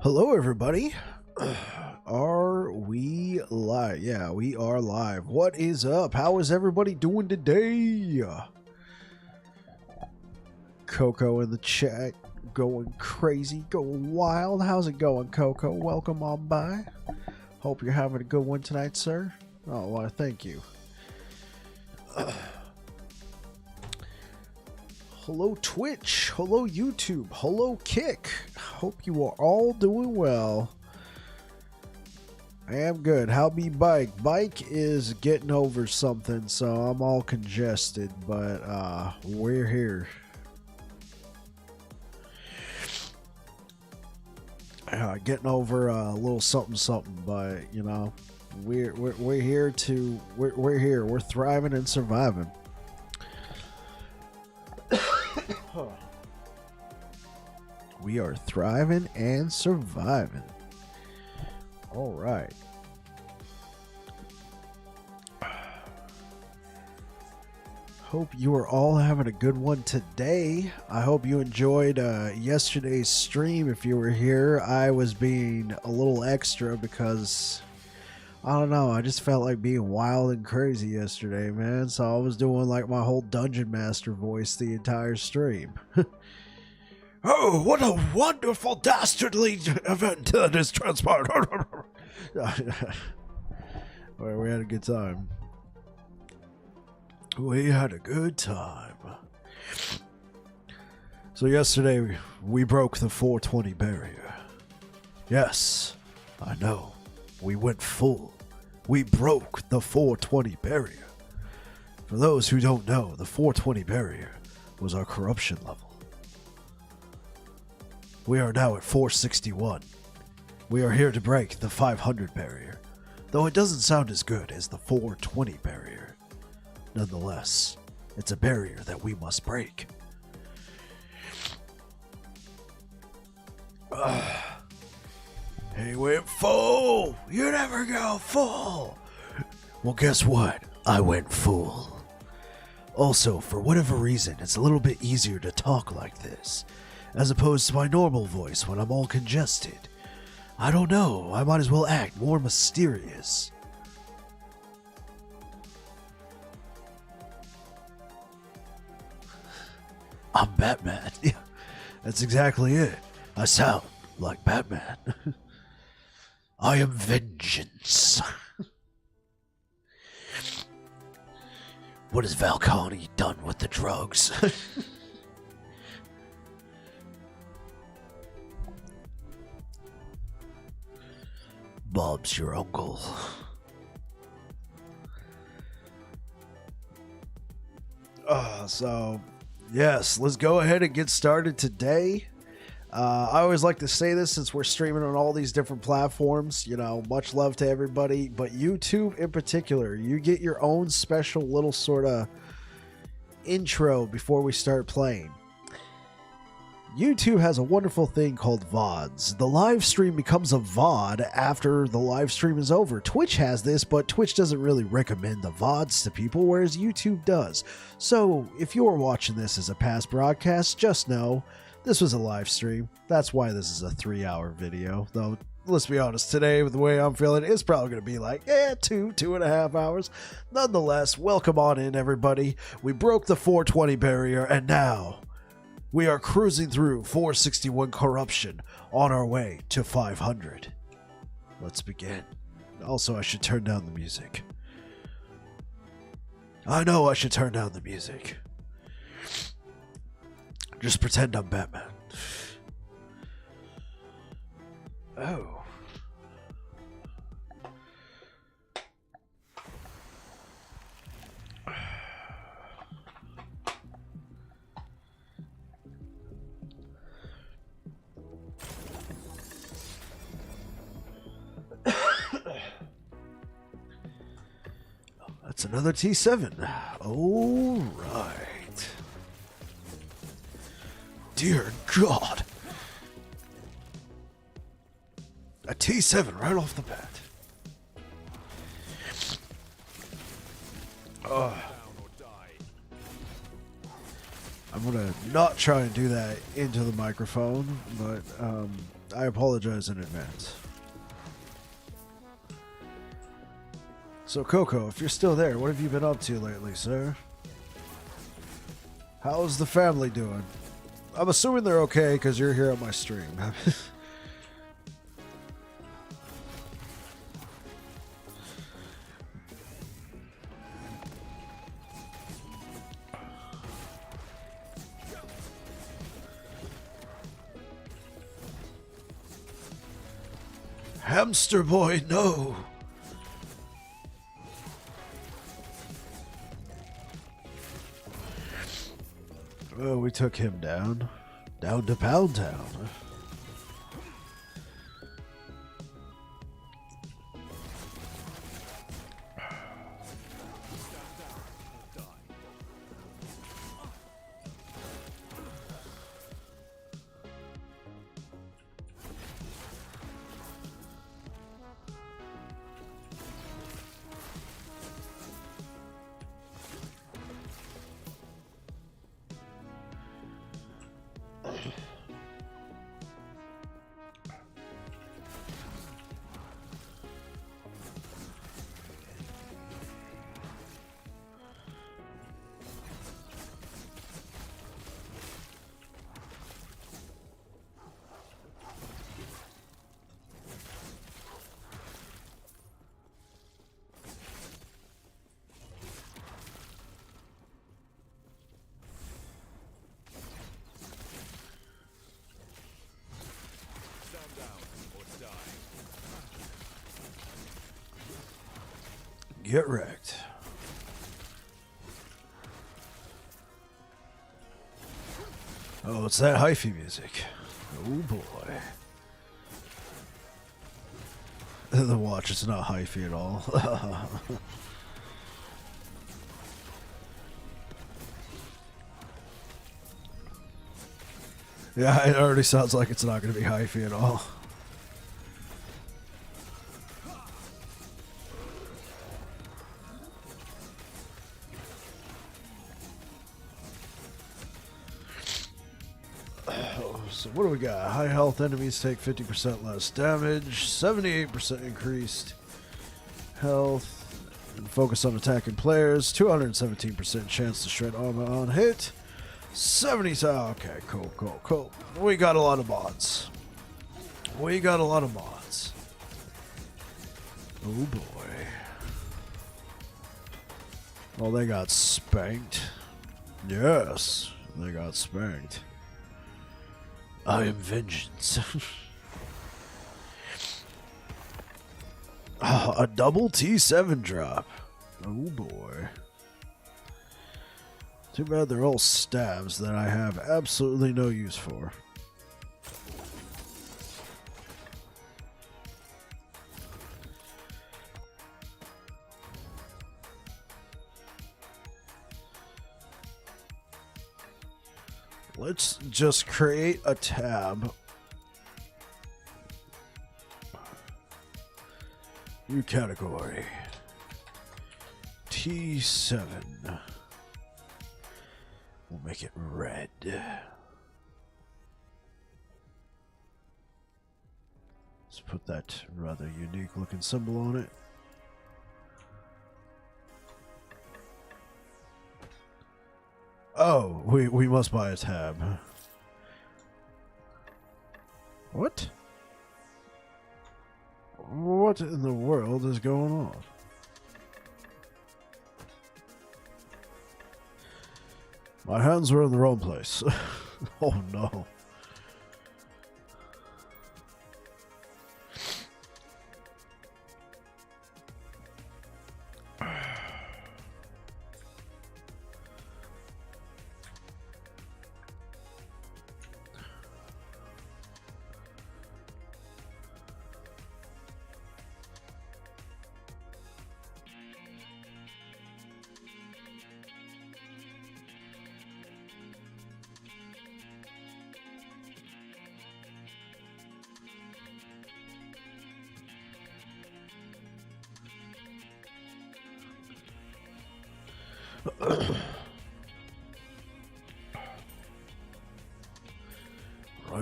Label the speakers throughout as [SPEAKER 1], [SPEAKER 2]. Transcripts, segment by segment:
[SPEAKER 1] Hello, everybody. Are we live? Yeah, we are live. What is up? How is everybody doing today? Coco in the chat, going crazy, going wild. How's it going, Coco? Welcome on by. Hope you're having a good one tonight, sir. Oh, well, thank you. Hello Twitch, hello YouTube, hello Kick. Hope you are all doing well. I am good. How be Bike? Bike is getting over something, so I'm all congested, but we're here. Getting over a little something, but you know, we're here to we're here. We're thriving and surviving. We are thriving and surviving. All right. Hope you are all having a good one today. I hope you enjoyed yesterday's stream. If you were here, I was being a little extra because I don't know, I just felt like being wild and crazy yesterday, man. So I was doing like my whole Dungeon Master voice the entire stream. Oh, what a wonderful dastardly event that is transpired. Well, we had a good time. We had a good time. So yesterday, we broke the 420 barrier. Yes, I know. We went full. We broke the 420 barrier. For those who don't know, the 420 barrier was our corruption level. We are now at 461. We are here to break the 500 barrier, though it doesn't sound as good as the 420 barrier. Nonetheless, it's a barrier that we must break. He went full! You never go full! Well, guess what? I went full. Also, for whatever reason, it's a little bit easier to talk like this, as opposed to my normal voice when I'm all congested. I don't know, I might as well act more mysterious. I'm Batman. Yeah, that's exactly it. I sound like Batman. I am vengeance. What has Valcani done with the drugs? Bob's your uncle. So, yes, let's go ahead and get started today. I always like to say this since we're streaming on all these different platforms, you know, much love to everybody, but YouTube in particular, you get your own special little sort of intro before we start playing. YouTube has a wonderful thing called VODs. The live stream becomes a VOD after the live stream is over. Twitch has this, but Twitch doesn't really recommend the VODs to people, whereas YouTube does. So if you're watching this as a past broadcast, just know this was a live stream. That's why this is a 3-hour video. Though, let's be honest, today, with the way I'm feeling, it's probably going to be like, 2.5 hours. Nonetheless, welcome on in, everybody. We broke the 420 barrier, and now we are cruising through 461 corruption on our way to 500. Let's begin. Also, I should turn down the music. I know I should turn down the music. Just pretend I'm Batman. Oh. That's another T7. All right. Dear God. A T7 right off the bat. I'm gonna not try and do that into the microphone, but I apologize in advance. So, Coco, if you're still there, what have you been up to lately, sir? How's the family doing? I'm assuming they're okay because you're here on my stream. Hamster boy, no! Oh, we took him down. Down to Pound Town. Get wrecked. Oh, it's that hyphy music. Oh boy. The watch is not hyphy at all. Yeah, it already sounds like it's not going to be hyphy at all. So what do we got? High health enemies take 50% less damage, 78% increased health, and focus on attacking players, 217% chance to shred armor on hit, 70. Okay, cool. We got a lot of mods. Oh boy. Oh, they got spanked. Yes, they got spanked. I am vengeance. A double T7 drop. Oh boy. Too bad they're all stabs that I have absolutely no use for. Let's just create a tab. New category. T7. We'll make it red. Let's put that rather unique looking symbol on it. Oh, we must buy a tab. What? What in the world is going on? My hands were in the wrong place. Oh no.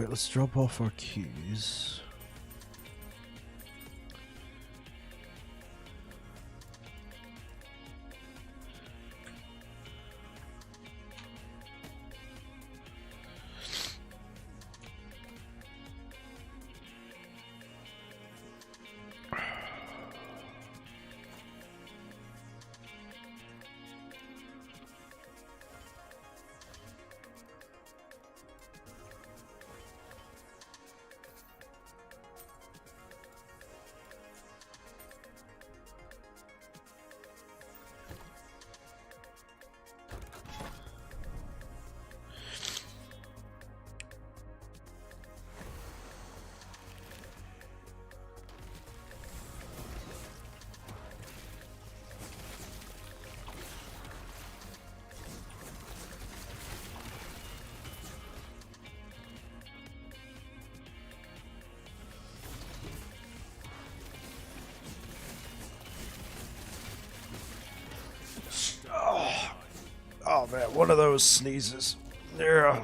[SPEAKER 1] Alright, let's drop off our keys. Oh man, one of those sneezes. Yeah.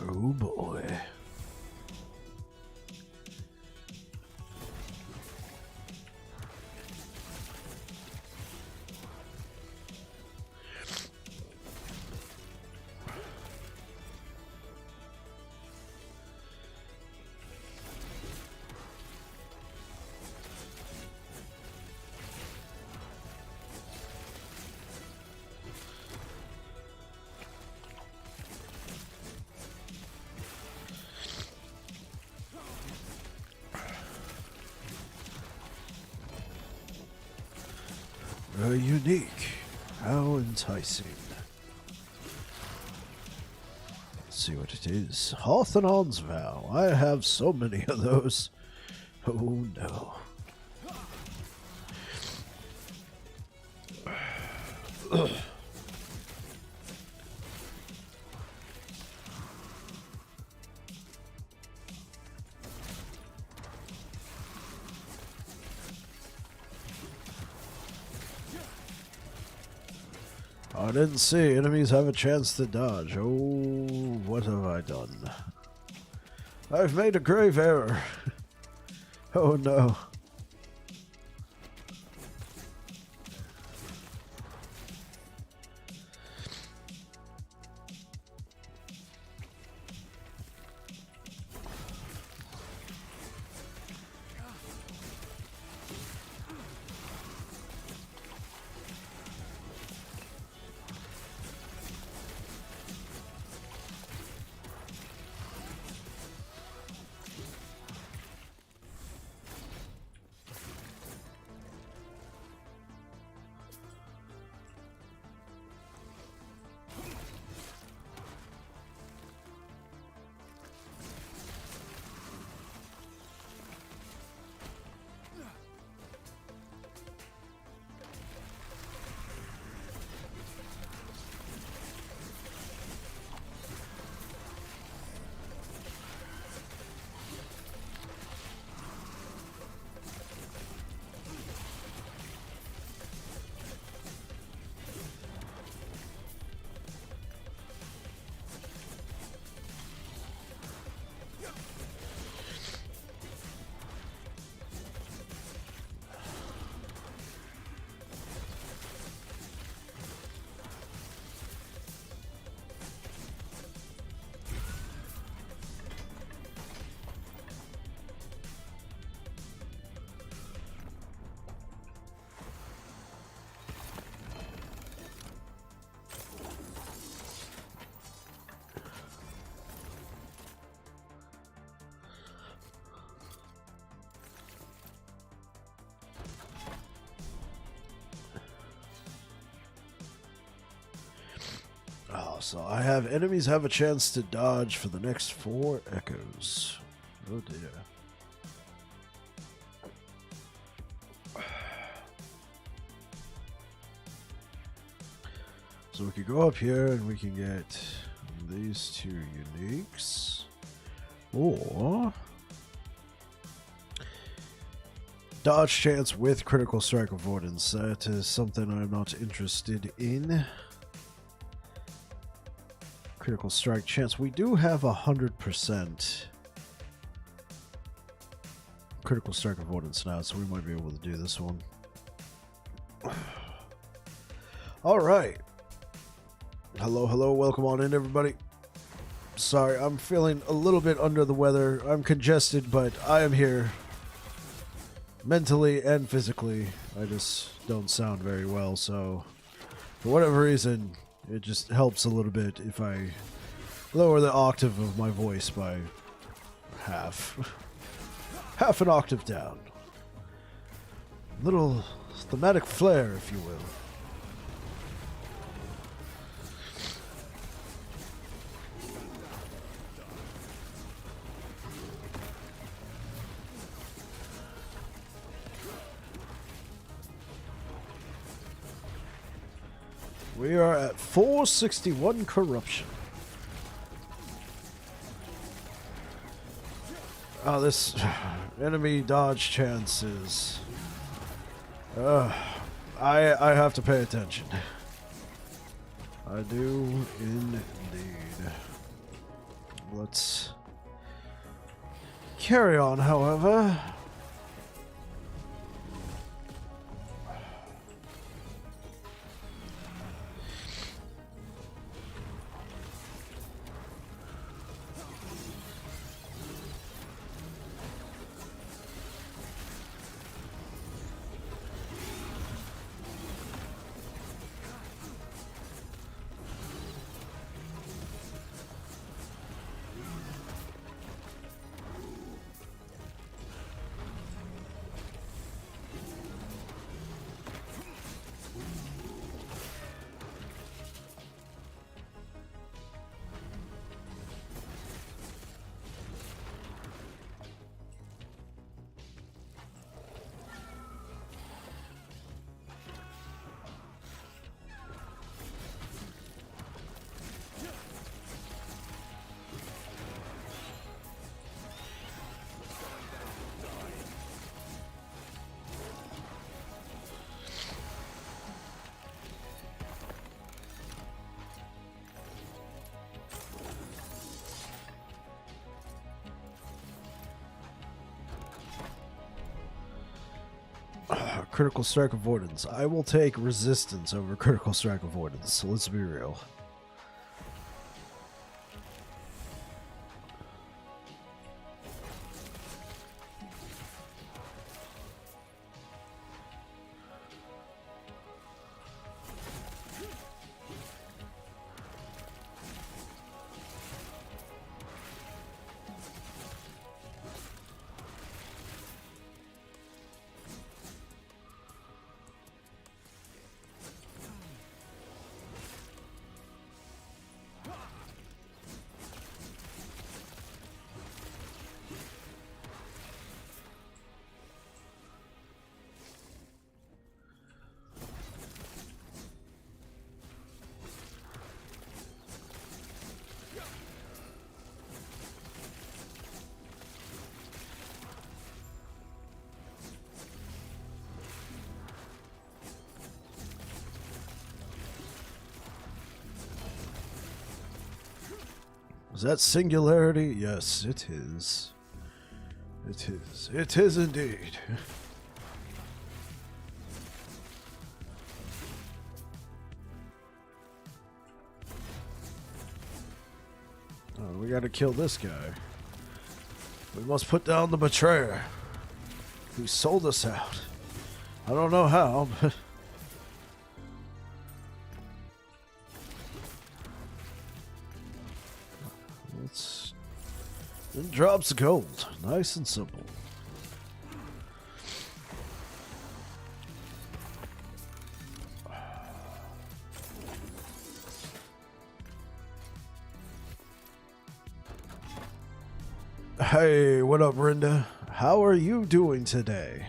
[SPEAKER 1] Oh boy. Unique. How enticing. Let's see what it is. Harthanon's Vow. I have so many of those. Oh no. Ugh. I didn't see. Enemies have a chance to dodge. Oh, what have I done? I've made a grave error. Oh no. Oh, so I have enemies have a chance to dodge for the next 4 echoes. Oh dear. So we could go up here and we can get these two uniques. Or dodge chance with critical strike avoidance. That is something I'm not interested in. Critical strike chance. We do have 100% critical strike avoidance now, so we might be able to do this one. All right. Hello, hello. Welcome on in, everybody. Sorry, I'm feeling a little bit under the weather. I'm congested, but I am here. Mentally and physically. I just don't sound very well, so for whatever reason, it just helps a little bit if I lower the octave of my voice by half. Half an octave down. Little thematic flair, if you will. We are at 461 corruption. Oh, this enemy dodge chance is... I have to pay attention. I do indeed. Let's carry on, however. Critical strike avoidance. I will take resistance over critical strike avoidance, so let's be real. Is that singularity? Yes, it is. It is. It is indeed. Oh, we gotta kill this guy. We must put down the betrayer. He sold us out. I don't know how, but... It drops gold. Nice and simple. Hey, what up, Brenda? How are you doing today?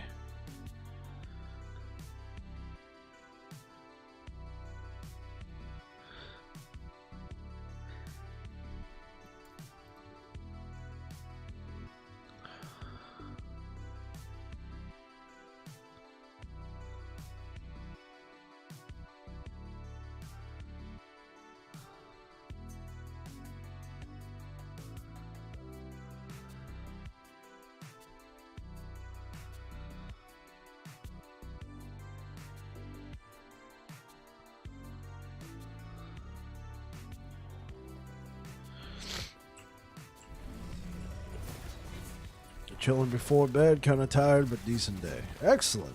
[SPEAKER 1] chilling before bed, kind of tired, but decent day. Excellent.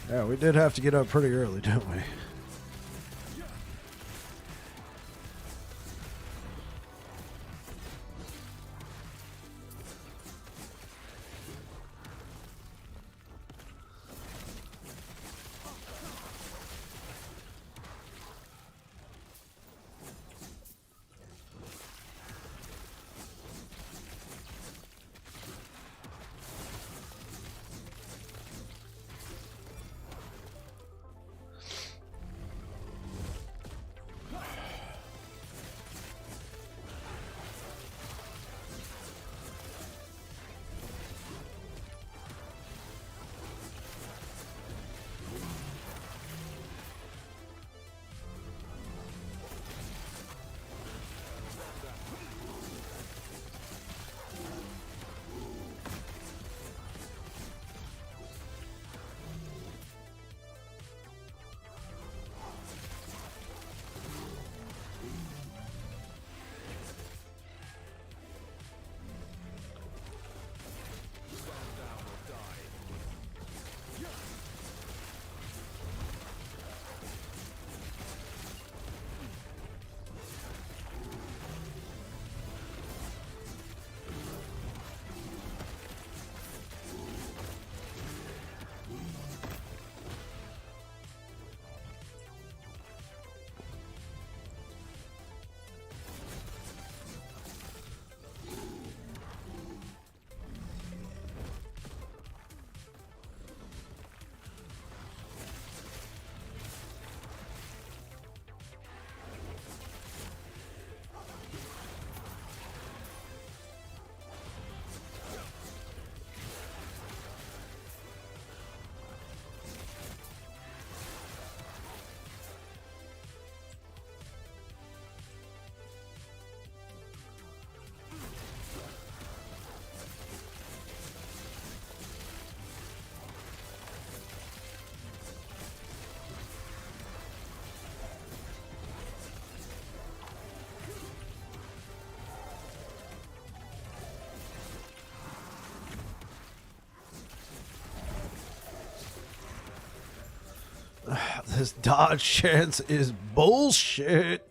[SPEAKER 1] Yeah, we did have to get up pretty early, didn't we? This dodge chance is bullshit.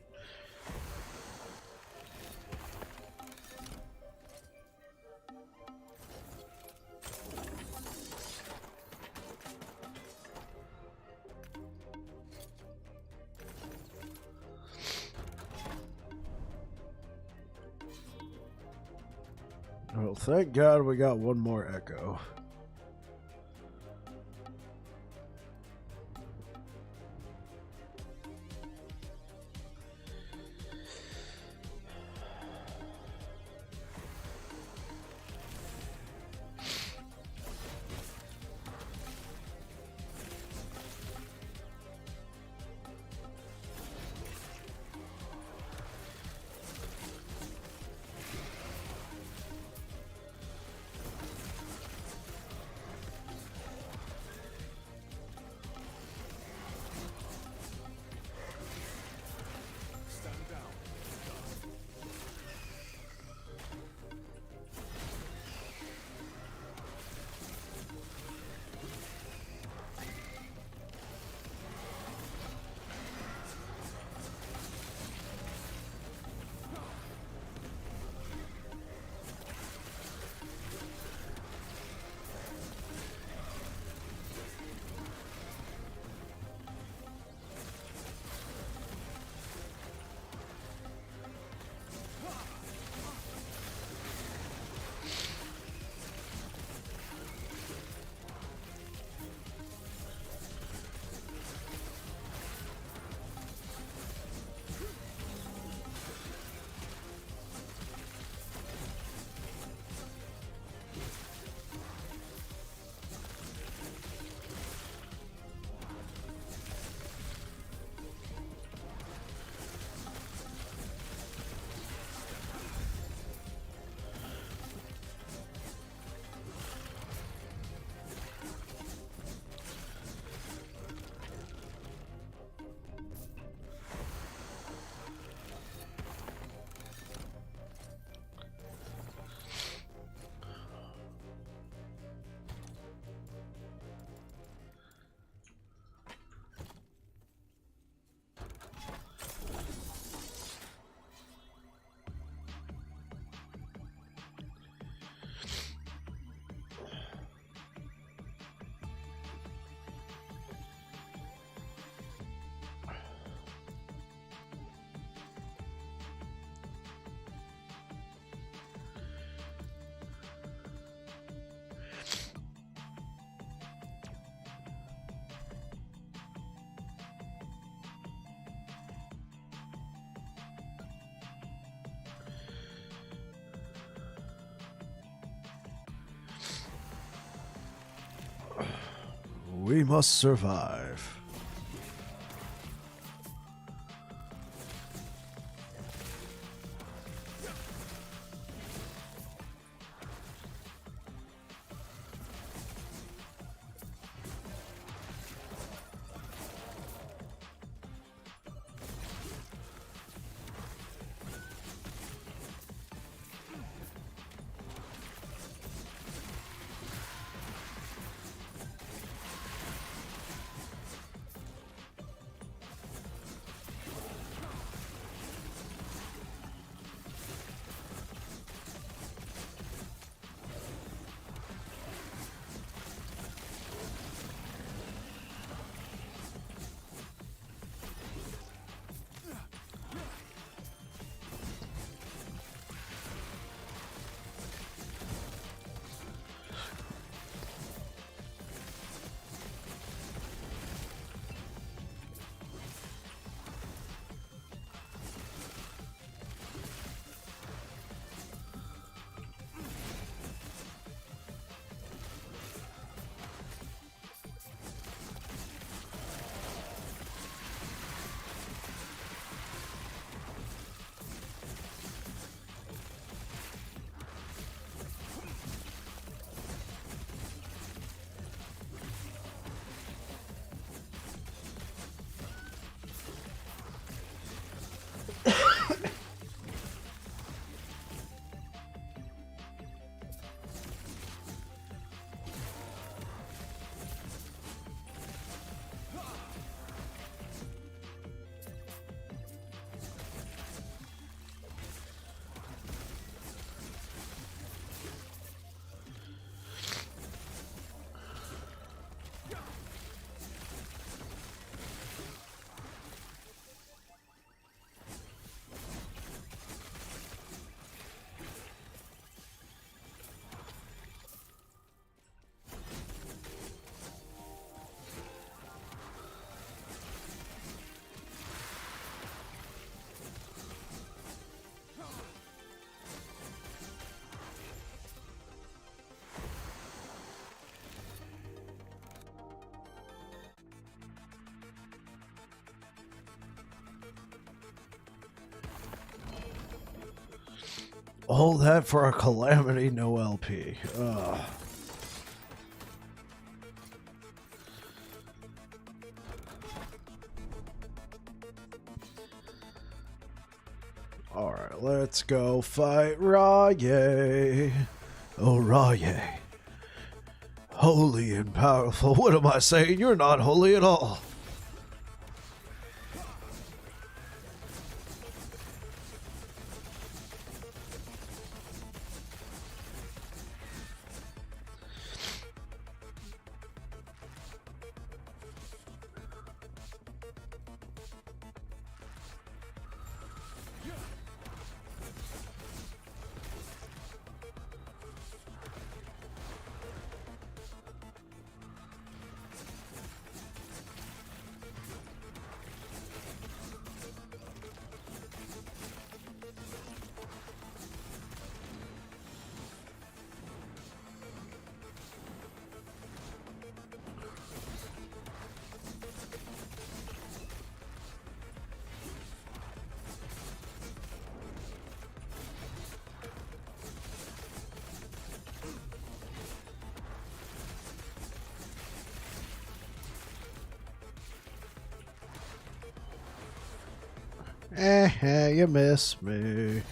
[SPEAKER 1] Well, thank God we got one more echo. We must survive. All that for a Calamity no LP. Ugh. Alright, let's go fight Raye. Oh, Raye. Holy and powerful. What am I saying? You're not holy at all. You miss me.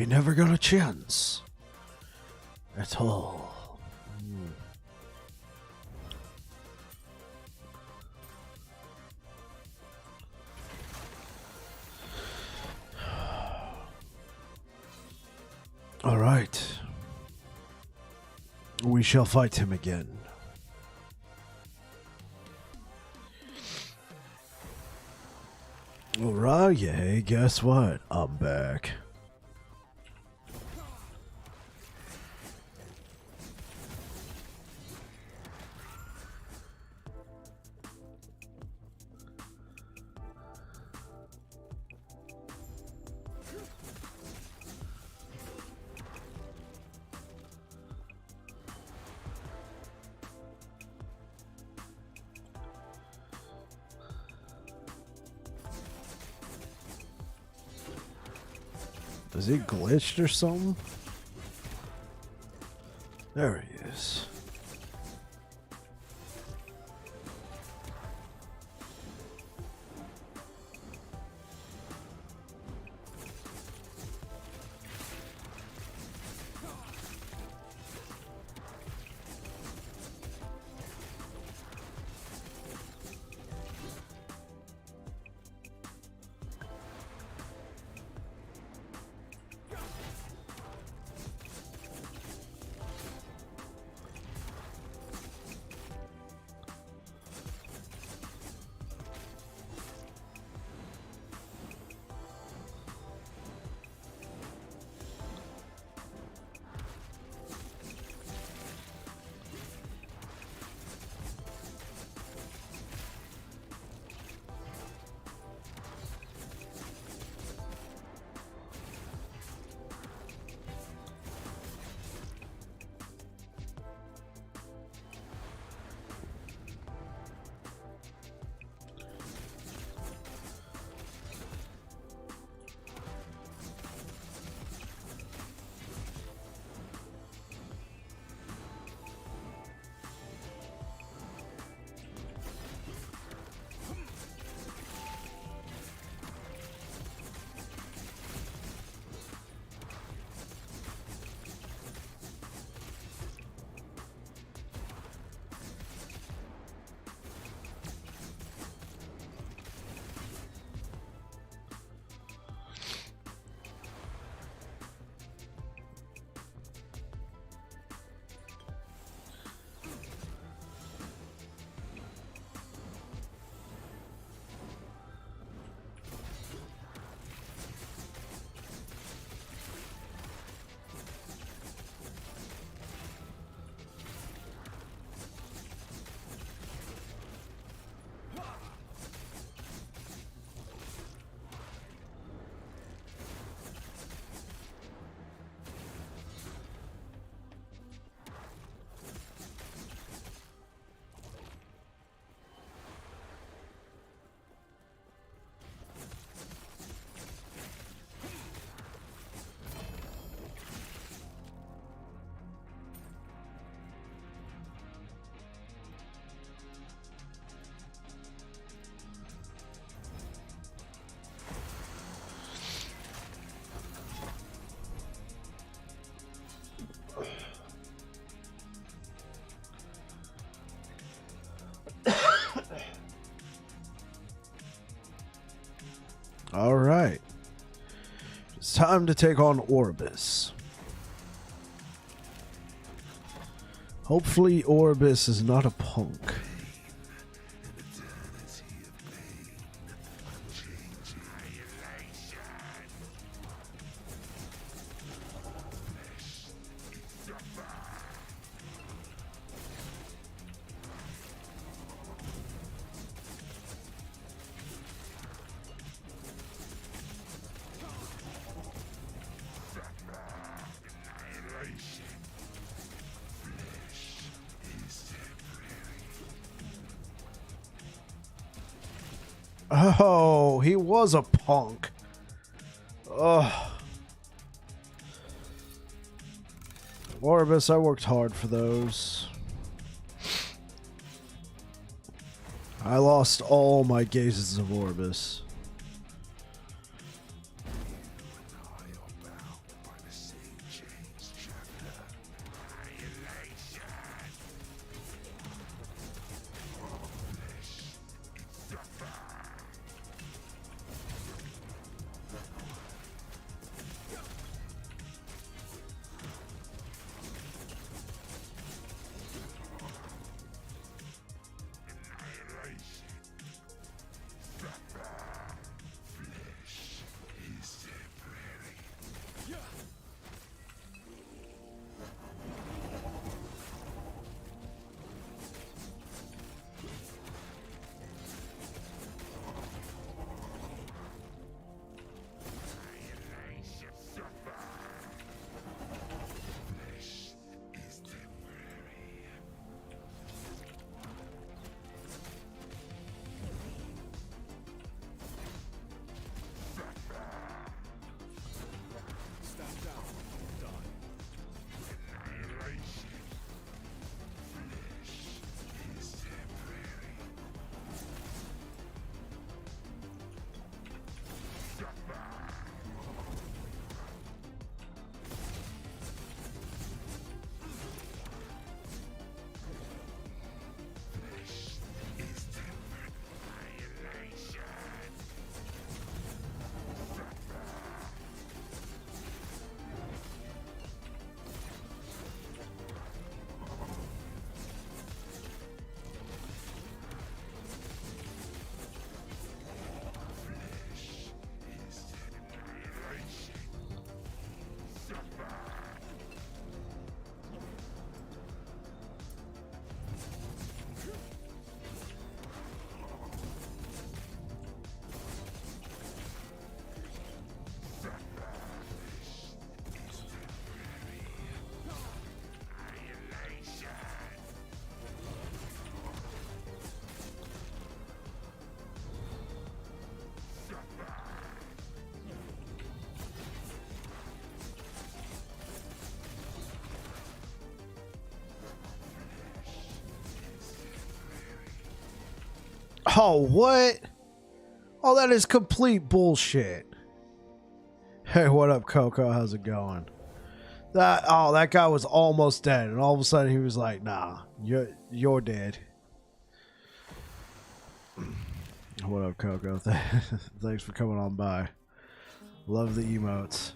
[SPEAKER 1] He never got a chance. At all. All right. We shall fight him again. Alright, yeah, guess what? I'm back. Is he glitched or something? There he is. All right. It's time to take on Oribus. Hopefully Oribus is not a punk. Oh, he was a punk. Ugh. Oribus, I worked hard for those. I lost all my gazes of Oribus. Oh, what? Oh, that is complete bullshit. Hey, what up, Coco? How's it going? That guy was almost dead, and all of a sudden he was like, "Nah, you're dead." What up, Coco? Thanks for coming on by. Love the emotes.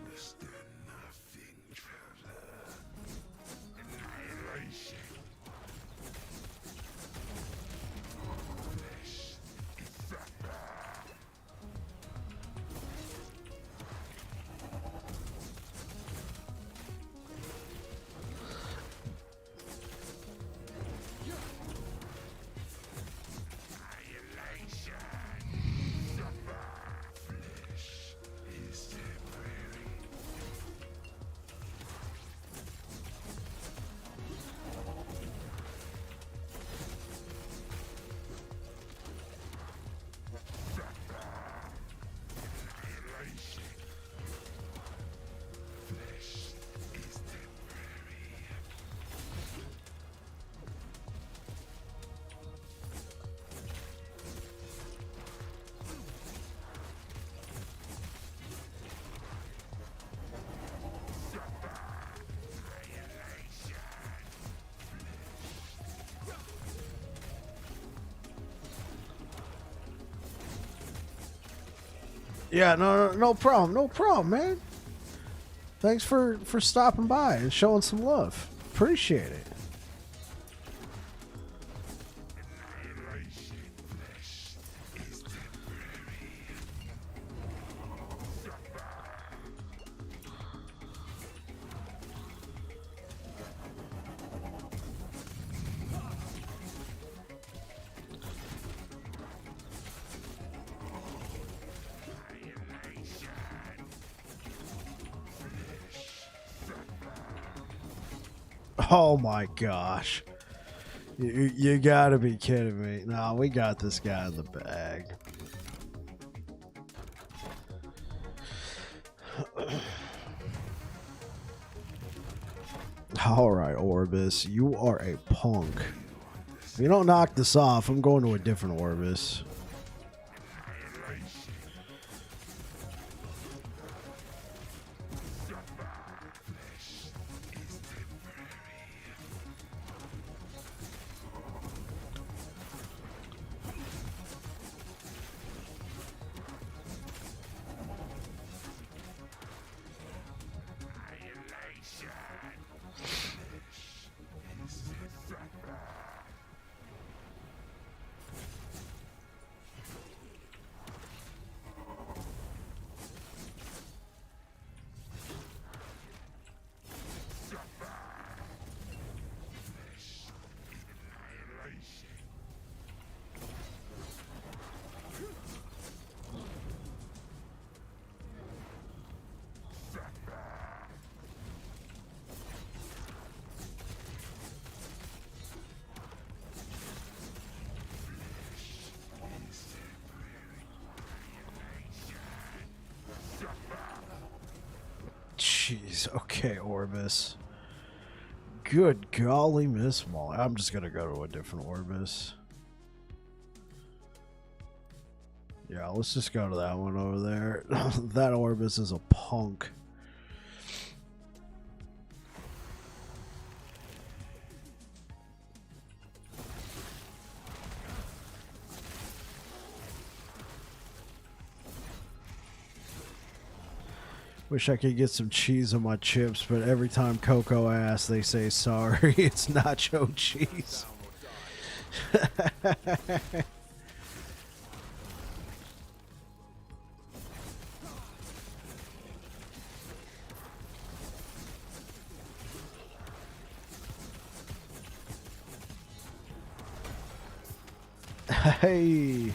[SPEAKER 1] Yeah, no problem, man. Thanks for stopping by and showing some love. Appreciate it. Oh my gosh. You gotta be kidding me. No, we got this guy in the bag. Alright, Orbis. You are a punk. If you don't knock this off, I'm going to a different Orbis. Jeez, okay, Orbis. Good golly, Miss Molly. I'm just gonna go to a different Orbis. Yeah, let's just go to that one over there. That Orbis is a punk. Wish I could get some cheese on my chips, but every time Coco asks, they say sorry, it's nacho cheese. Hey.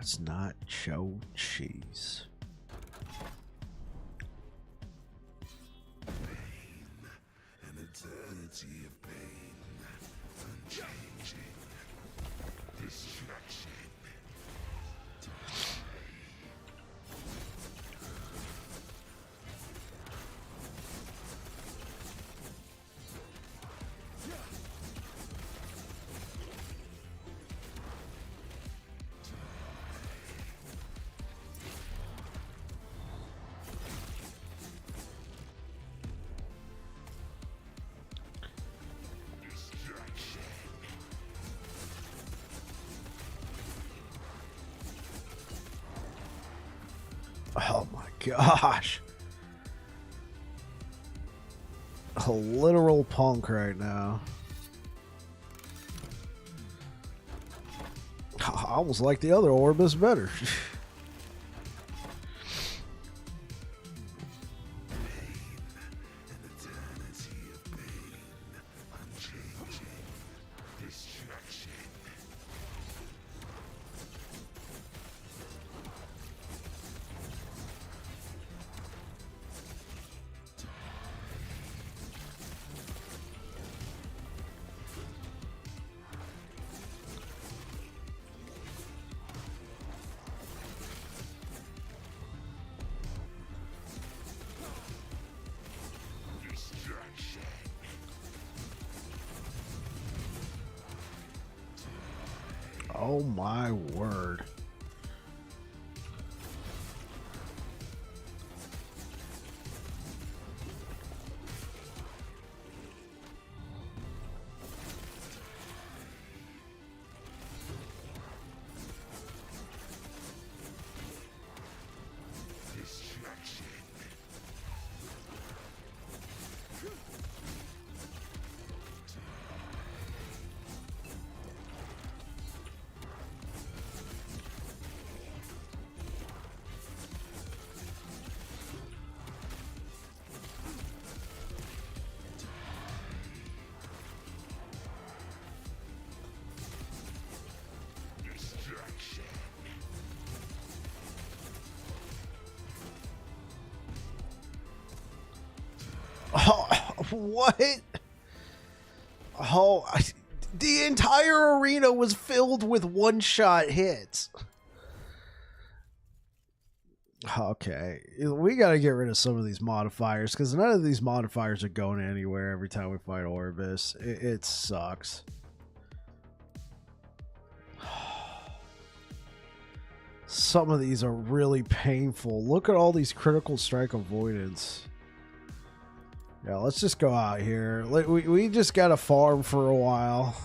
[SPEAKER 1] It's not Joe cheese.
[SPEAKER 2] An eternity of pain, unchanging distraction.
[SPEAKER 1] Oh my gosh. A literal punk right now. I almost like the other Orbis better. Oh my word. Oh, what? Oh, the entire arena was filled with one-shot hits. Okay, we got to get rid of some of these modifiers because none of these modifiers are going anywhere every time we fight Orbis. It sucks. Some of these are really painful. Look at all these critical strike avoidance. Yeah, let's just go out here. We just got to farm for a while.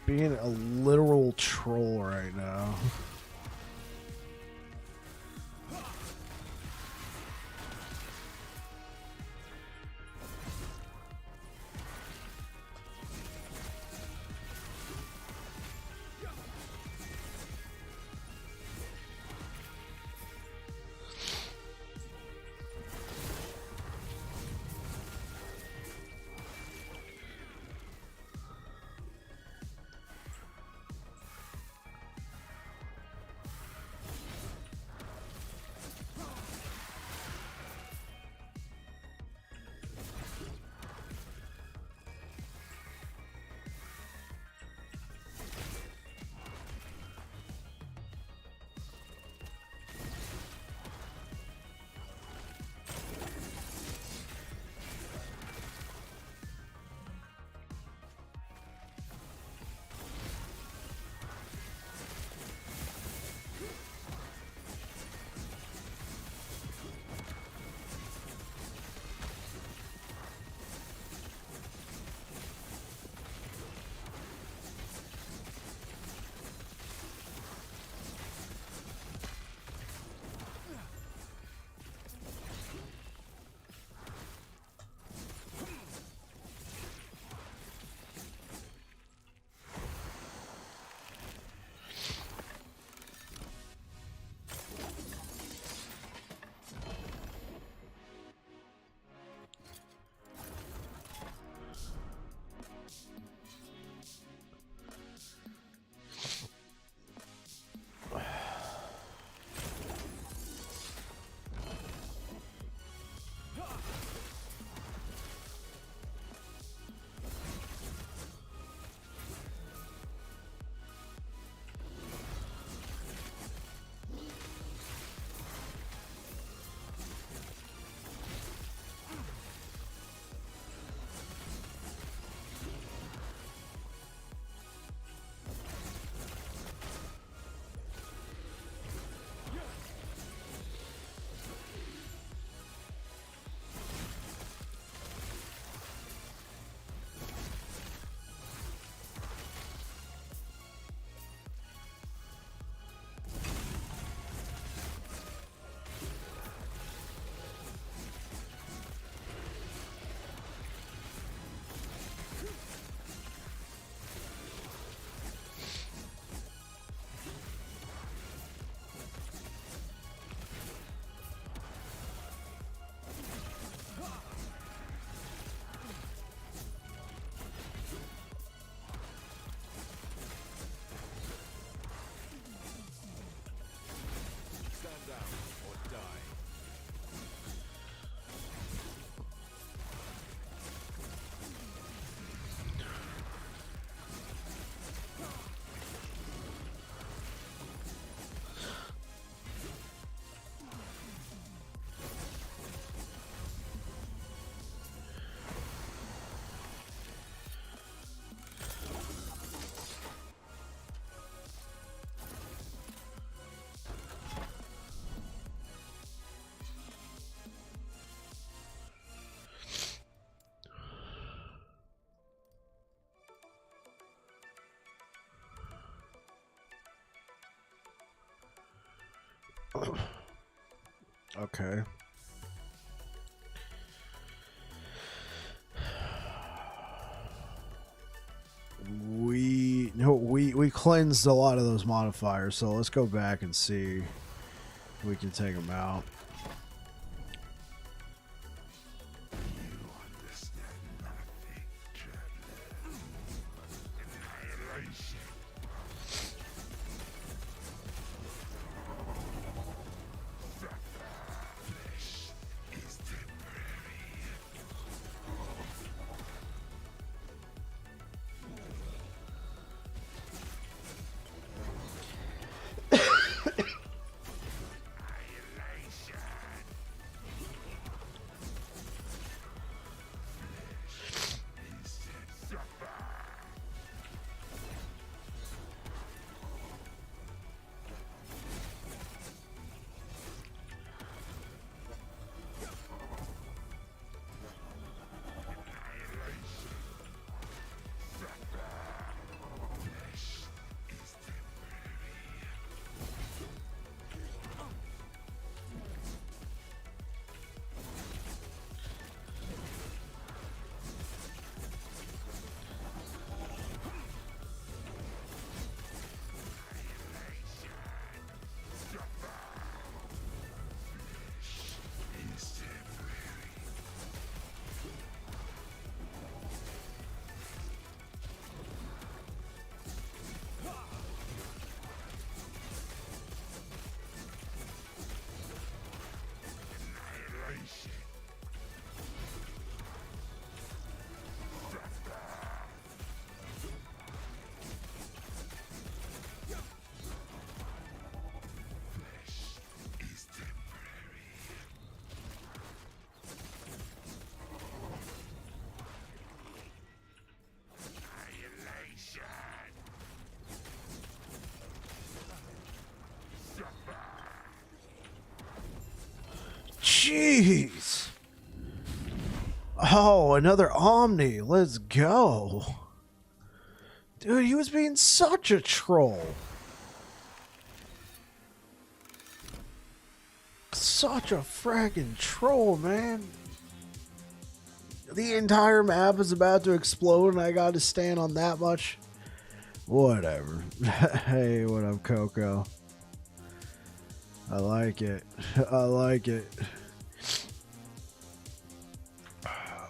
[SPEAKER 1] Being a literal troll right now. Okay. We cleansed a lot of those modifiers, so let's go back and see if we can take them out.
[SPEAKER 2] You understand nothing, Chadley. Annihilation. Flesh is temporary.
[SPEAKER 1] Jeez. Oh, another Omni. Let's go. Dude, he was being such a troll. Such a fragging troll, man. The entire map is about to explode and I got to stand on that much. Whatever. Hey, what up, Coco? I like it. I like it.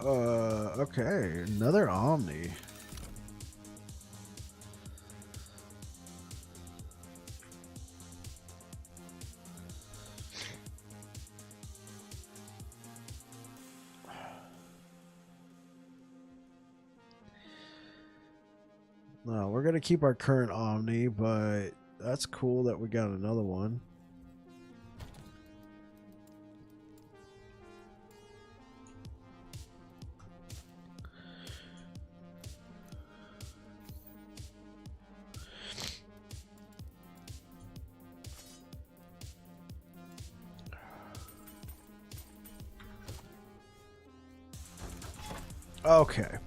[SPEAKER 1] Okay, another Omni. No, we're gonna keep our current Omni, but that's cool that we got another one. Okay,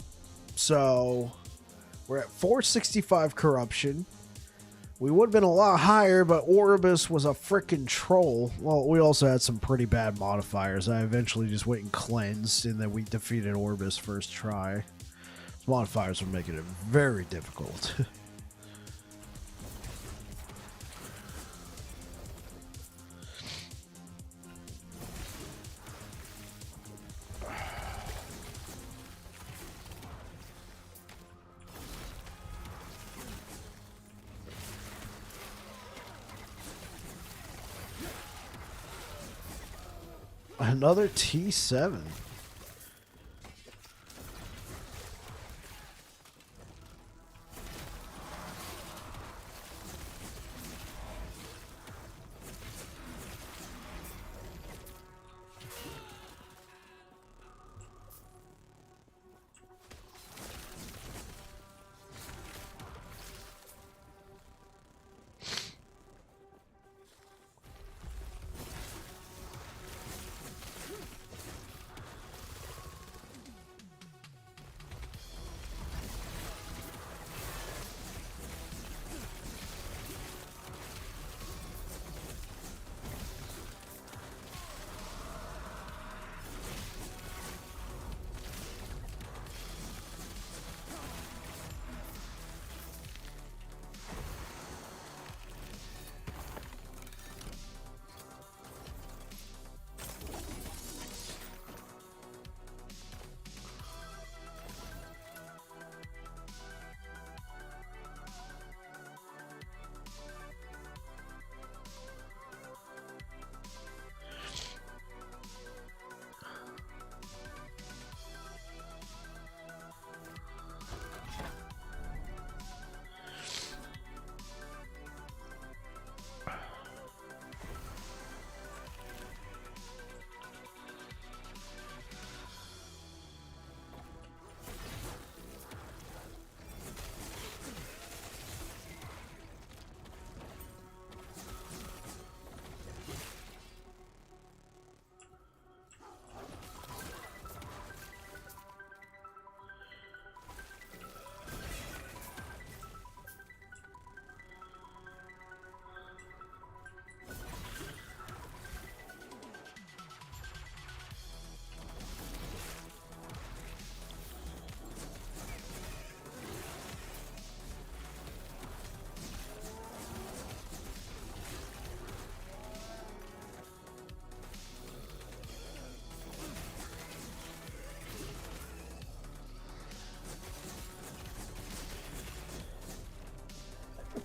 [SPEAKER 1] so we're at 465 corruption. We would have been a lot higher, but Oribus was a freaking troll. Well, we also had some pretty bad modifiers. I eventually just went and cleansed, and then we defeated Oribus first try. Those modifiers were making it very difficult. Another T7.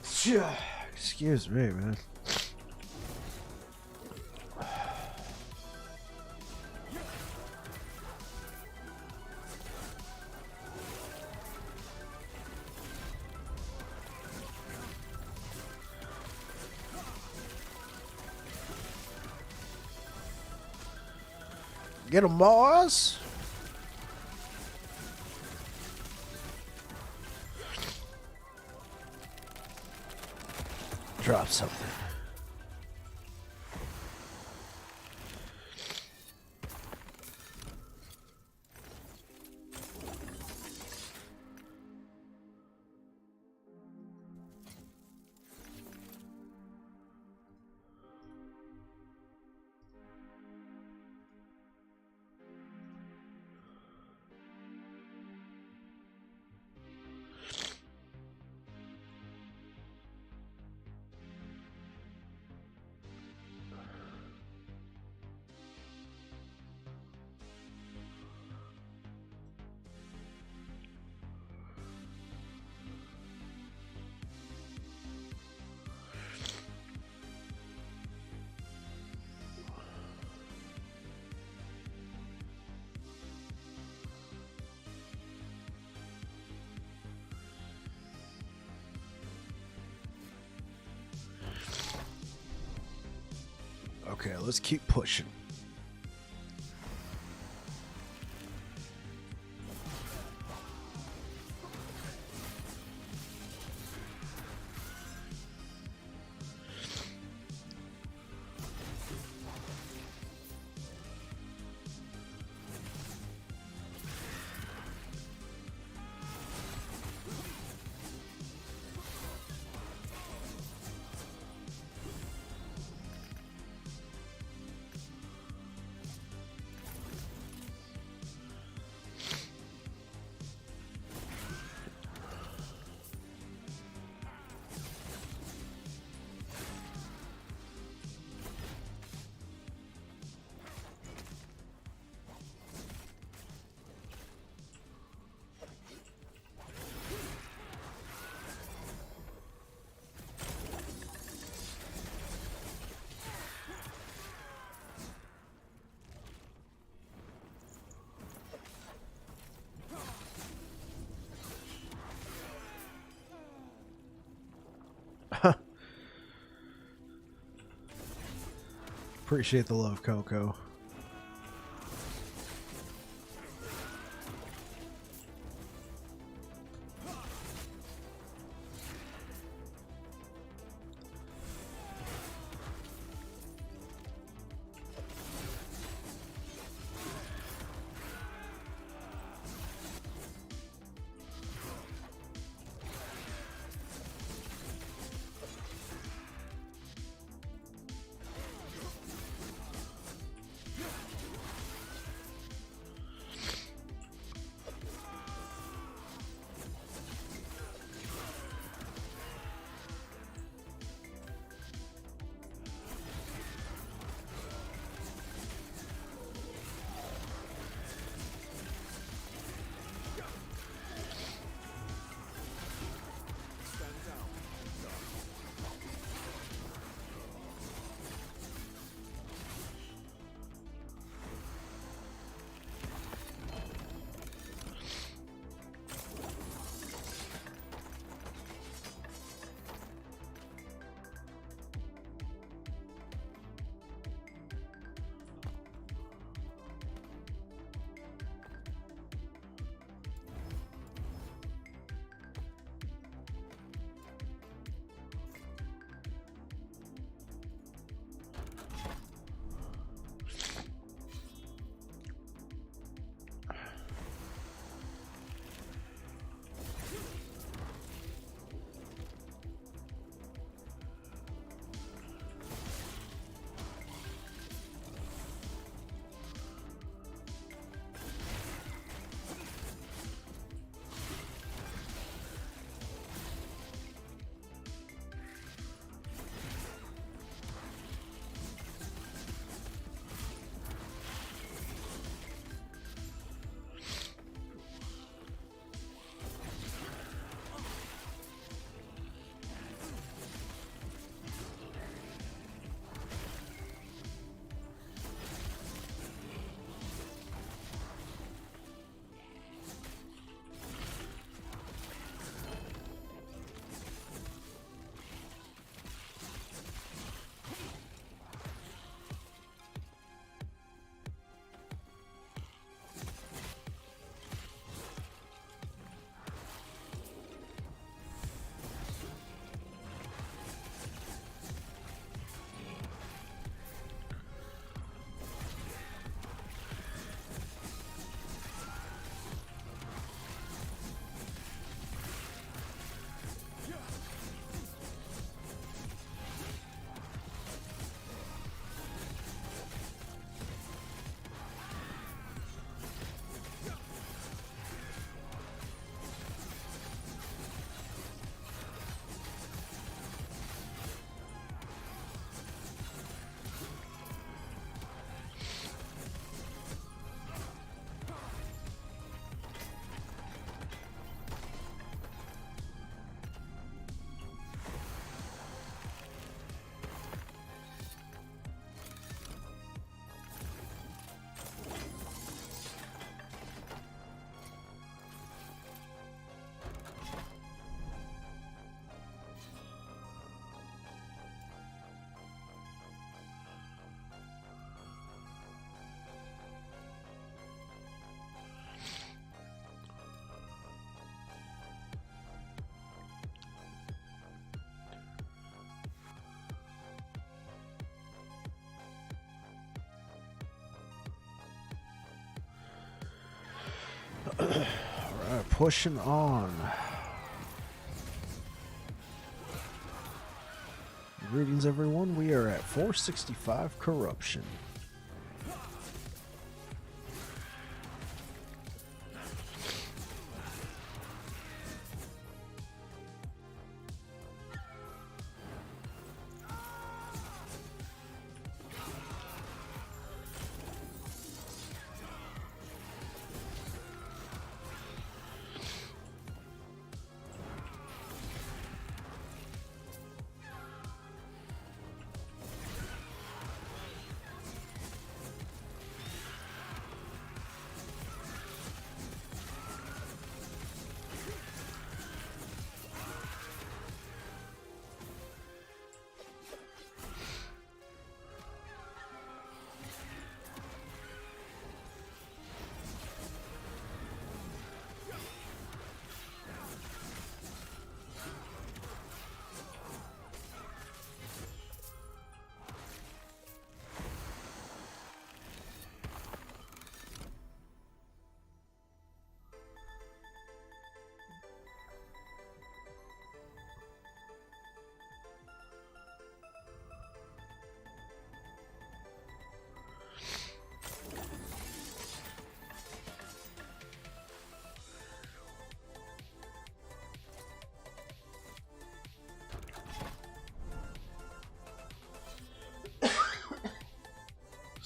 [SPEAKER 1] Excuse me, man. Get him, boys. Drop something. Okay, let's keep pushing. Appreciate the love, Coco. pushing on. Greetings, everyone. We are at 465 corruption.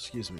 [SPEAKER 1] Excuse me.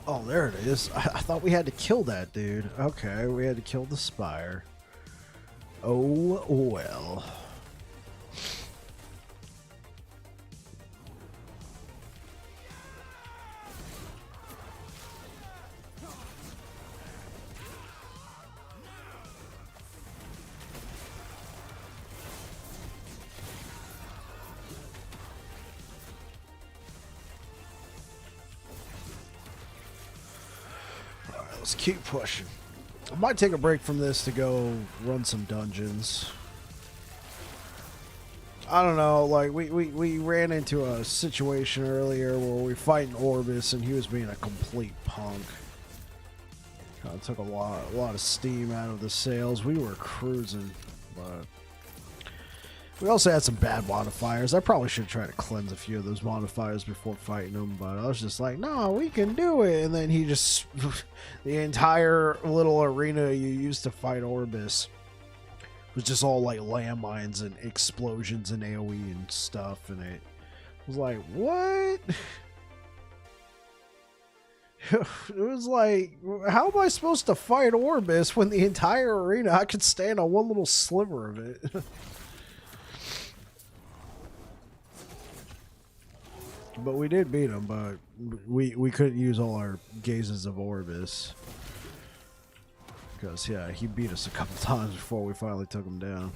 [SPEAKER 1] Oh, there it is. I thought we had to kill that dude. Okay, we had to kill the spire. Oh, well. Alright, let's keep pushing. I might take a break from this to go run some dungeons. I don't know, like, we ran into a situation earlier where we fighting Orbis and he was being a complete punk. Kind of took a lot of steam out of the sails. We were cruising, but we also had some bad modifiers. I probably should try to cleanse a few of those modifiers before fighting him, but I was just like, no, we can do it. And then he just, the entire little arena you used to fight Orbis was just all like landmines and explosions and AoE and stuff, and it was like, what? It was like, how am I supposed to fight Orbis when the entire arena I could stand on one little sliver of it? But we did beat him, but we couldn't use all our gazes of Orbis. Because, yeah, he beat us a couple times before we finally took him down.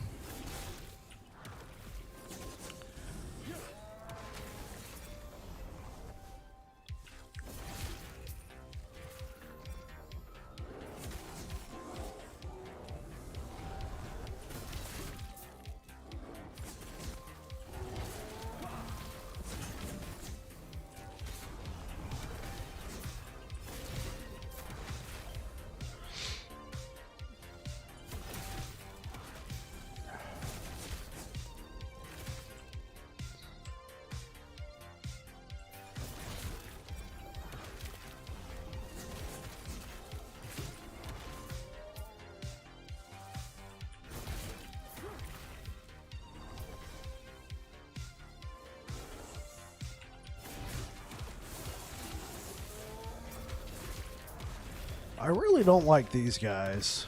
[SPEAKER 1] I really don't like these guys.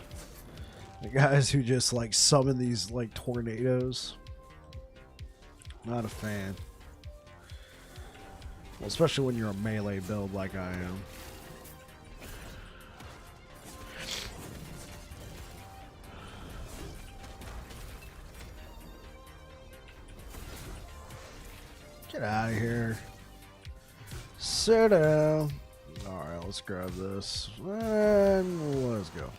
[SPEAKER 1] The guys who just like summon these like tornadoes. Not a fan. Well, especially when you're a melee build like I am. Get out of here. Sit down. Alright, let's grab this. And let's go.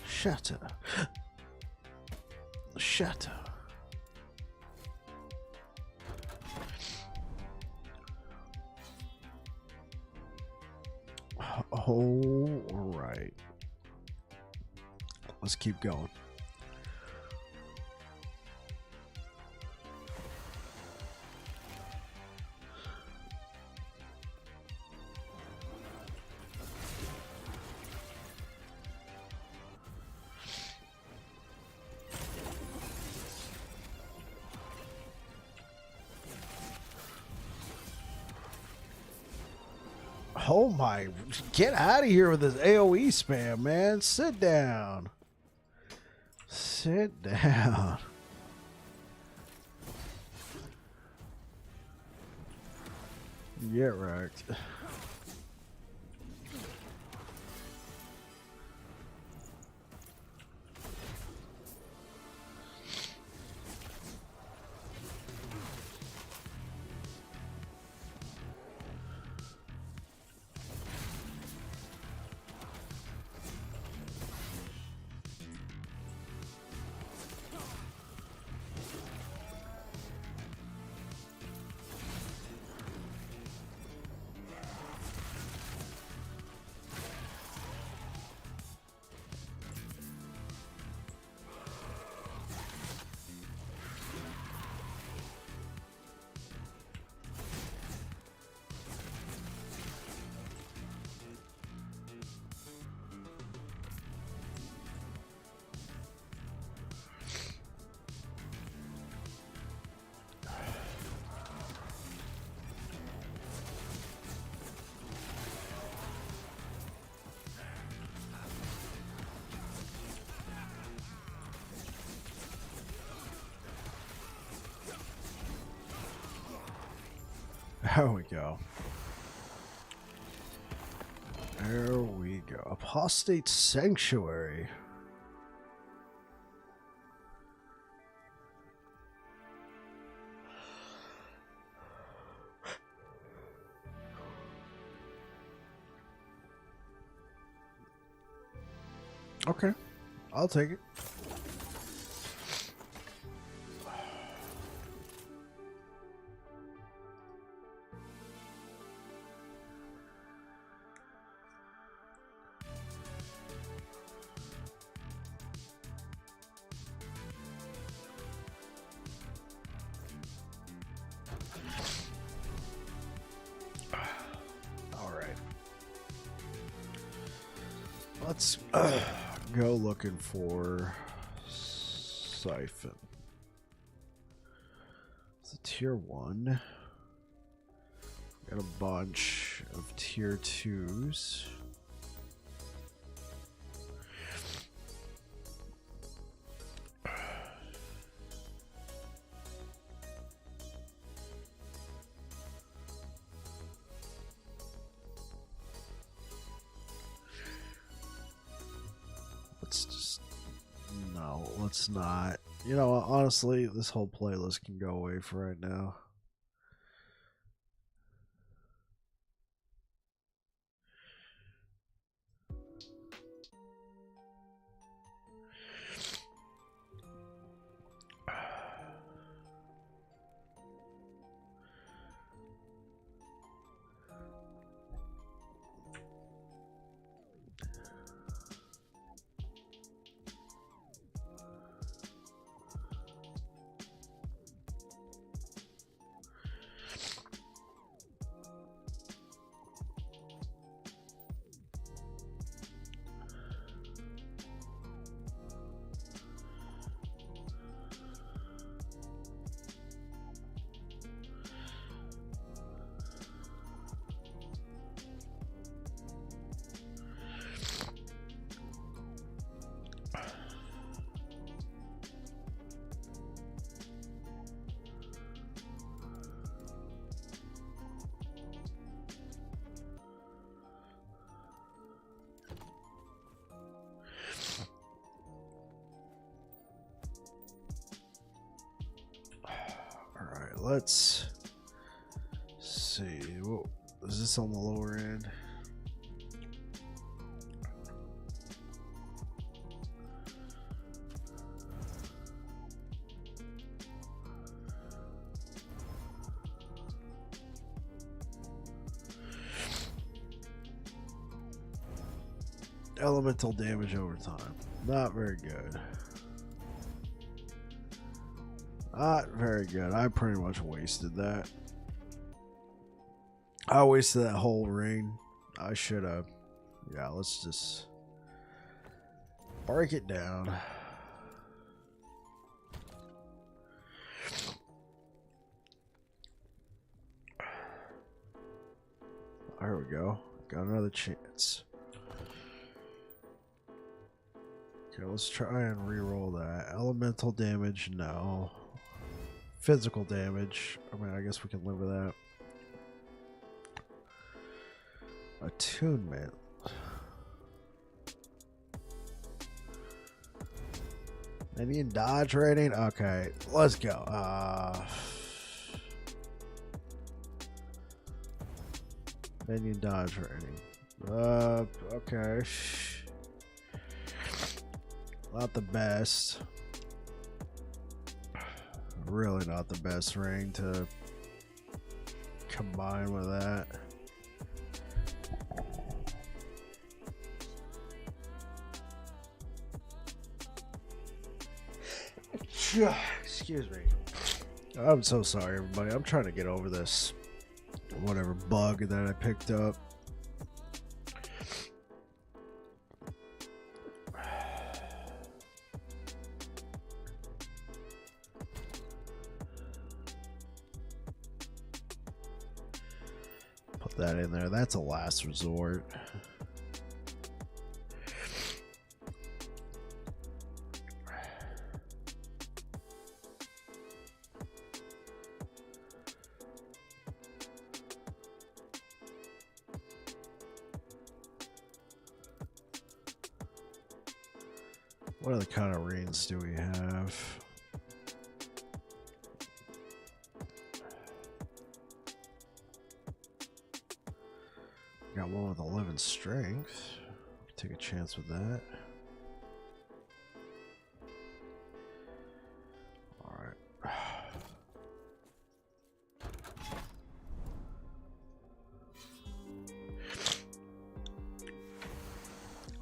[SPEAKER 1] Shatter. Shatter. Oh, all right. Let's keep going. Oh my, get out of here with this AoE spam, man. Sit down. Sit down. Get wrecked. There we go. There we go. Apostate Sanctuary. Okay, I'll take it. All right. Let's go looking for Siphon. It's a tier 1. Got a bunch of tier 2s. Let's just... No, let's not. You know, honestly, this whole playlist can go away for right now. Let's see. Whoa, is this on the lower end? Elemental damage over time. Not very good. Not very good. I pretty much wasted that. I wasted that whole ring. I should have. Yeah, let's just break it down. There we go. Got another chance. Okay, let's try and re-roll that. Elemental damage, no. Physical damage, I mean, I guess we can live with that. Attunement. Minion dodge rating? Okay, let's go. Minion dodge rating. Okay. Not the best. Really not the best ring to combine with that. Excuse me. I'm so sorry, everybody. I'm trying to get over this whatever bug that I picked up. Put that in there. That's a last resort. What other kind of reigns do we have? Got one with 11 strength. Take a chance with that. Alright.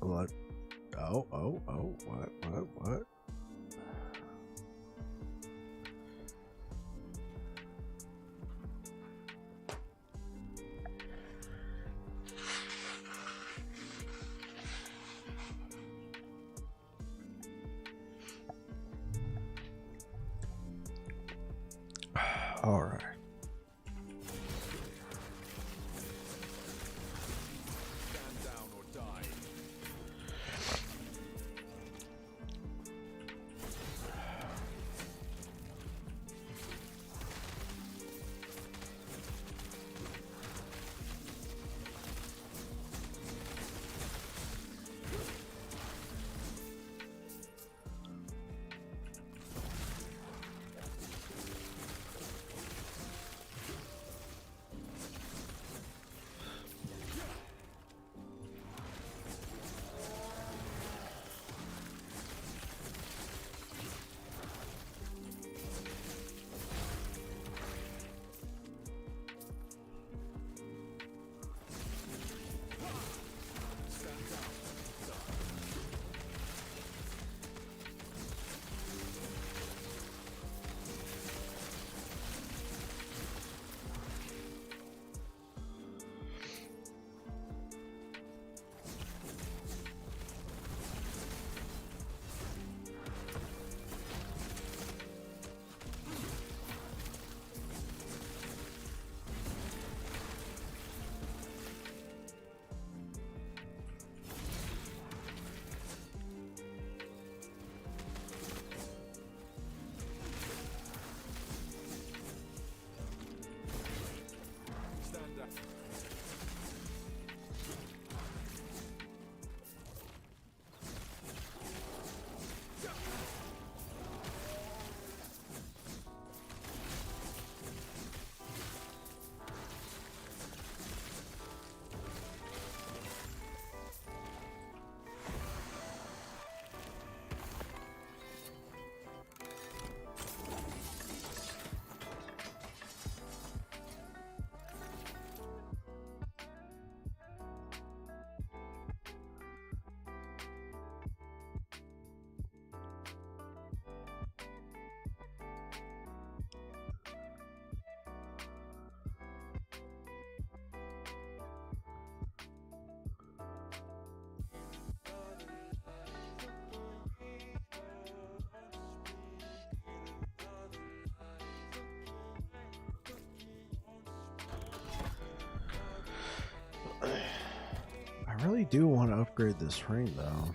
[SPEAKER 1] What? Oh, what? All right.
[SPEAKER 2] Stand down or die.
[SPEAKER 1] I really do want to upgrade this ring though.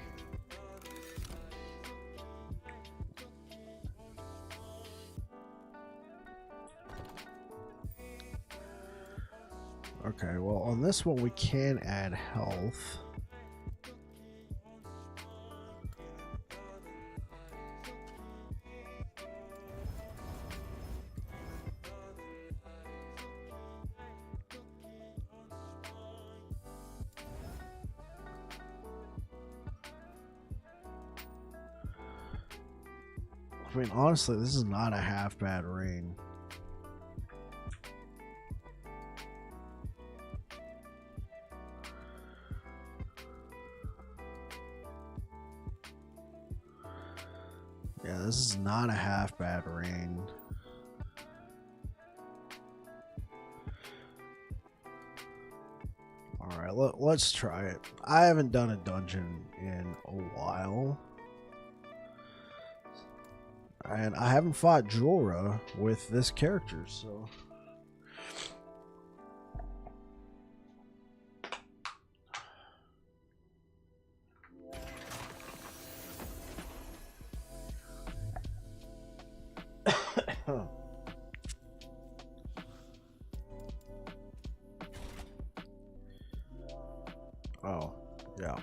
[SPEAKER 1] Okay, well on this one we can add health. I mean, honestly, this is not a half bad ring. Yeah, this is not a half bad ring. Alright, let's try it. I haven't done a dungeon in a while. And I haven't fought Jorah with this character, so... Oh, yeah.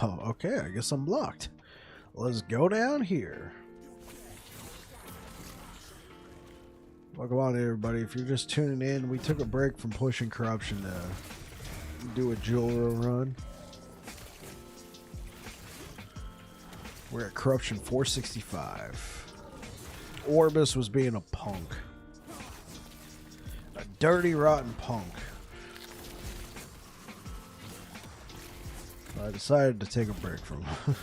[SPEAKER 1] Oh, okay, I guess I'm blocked. Let's go down here. Welcome on, everybody. If you're just tuning in, we took a break from pushing corruption to do a Jewelro run. We're at corruption 465. Orbis was being a punk. A dirty, rotten punk. So I decided to take a break from him.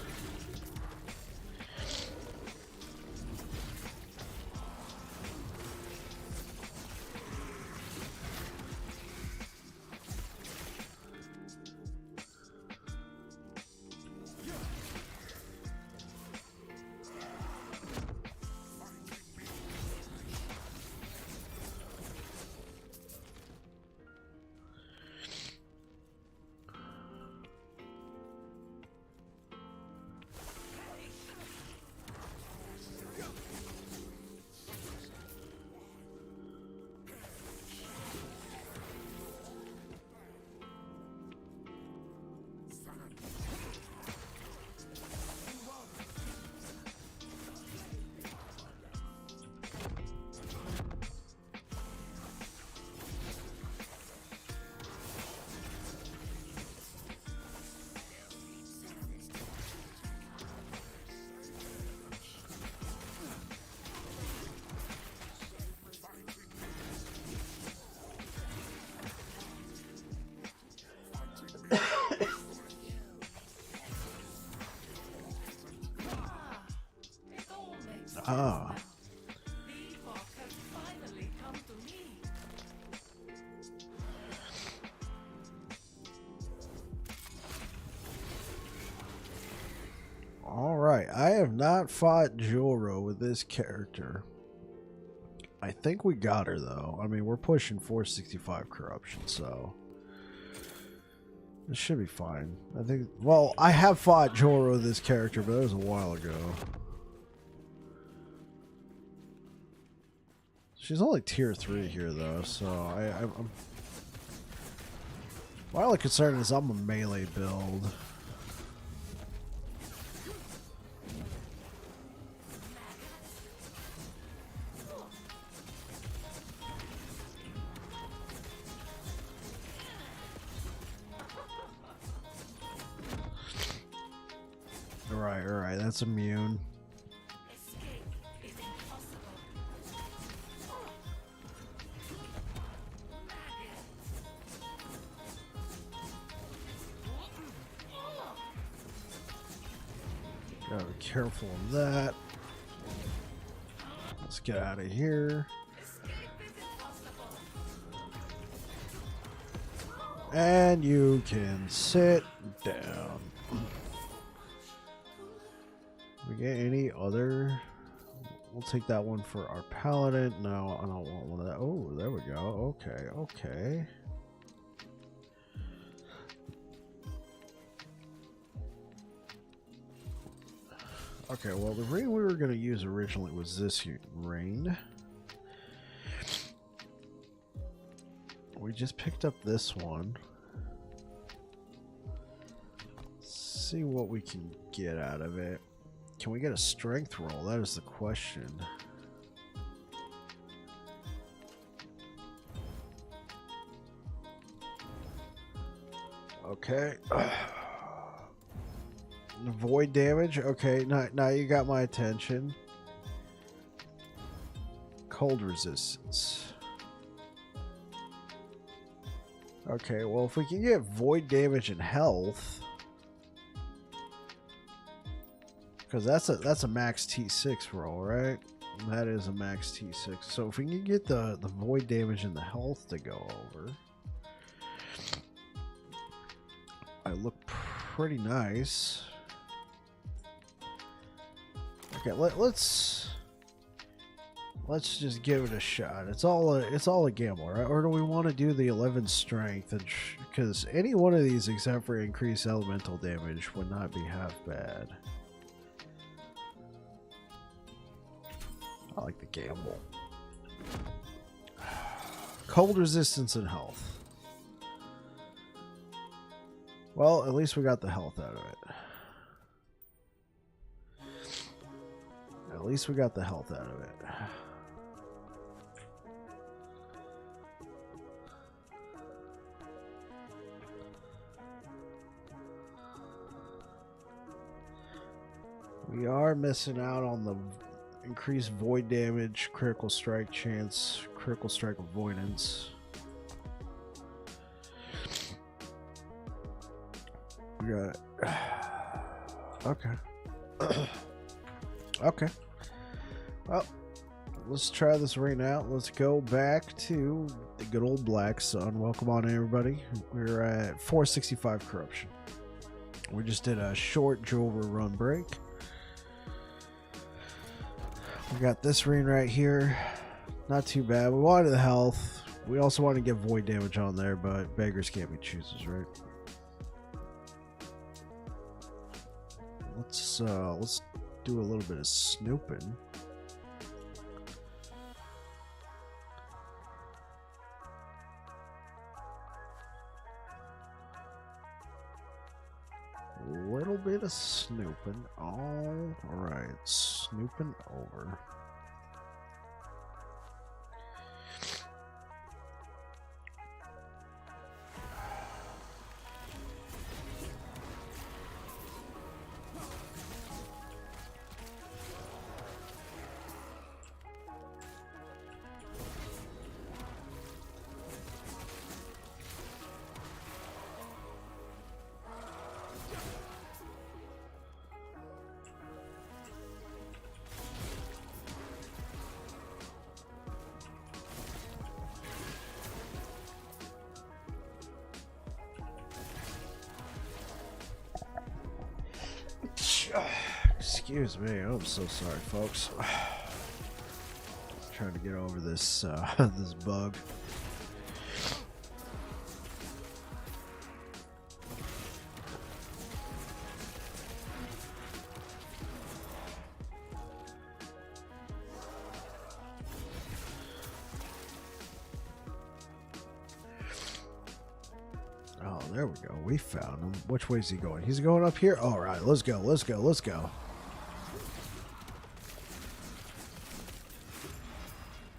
[SPEAKER 1] Ah. Alright, I have not fought Joro with this character. I think we got her though. I mean, we're pushing 465 corruption, so this should be fine. I think, well, I have fought Joro with this character, but that was a while ago. She's only tier 3 here though, so I'm my only concern is I'm a melee build. Alright, that's immune. Gotta be careful of that. Let's get out of here. And you can sit down. We get any other? We'll take that one for our paladin. No, I don't want one of that. Oh, there we go. Okay, okay. Okay, well, the ring we were going to use originally was this ring. We just picked up this one. Let's see what we can get out of it. Can we get a strength roll? That is the question. Okay. Void damage. Okay, now you got my attention. Cold resistance. Okay, well, if we can get void damage and health, because that's a max T6 roll, right? That is a max T6. So if we can get the void damage and the health to go over, I look pretty nice. Okay, let's just give it a shot. It's all a gamble, right? Or do we want to do the 11 strength? Because any one of these, except for increased elemental damage, would not be half bad. I like the gamble. Cold resistance and health. Well, at least we got the health out of it. least we got the health out of it. We are missing out on the increased void damage, critical strike chance, critical strike avoidance. We got okay. Okay. Well, let's try this right now. Let's go back to the good old Black Sun. Welcome on, everybody. We're at 465 corruption. We just did a short Jover run break. We got this ring right here. Not too bad. We wanted the health. We also want to get void damage on there, but beggars can't be choosers, right? Let's do a little bit of snooping. A little bit of snooping. All right, snooping over. Excuse me, I'm so sorry, folks. Trying to get over this this bug. Oh, there we go. We found him. Which way is he going? He's going up here? All right, let's go. Let's go. Let's go.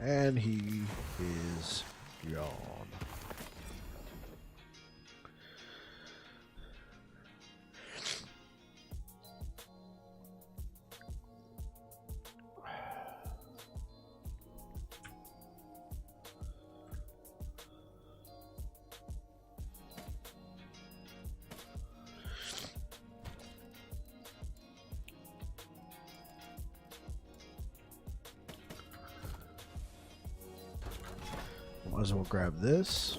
[SPEAKER 1] And he is gone. Might as well grab this.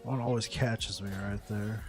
[SPEAKER 1] One always catches me right there.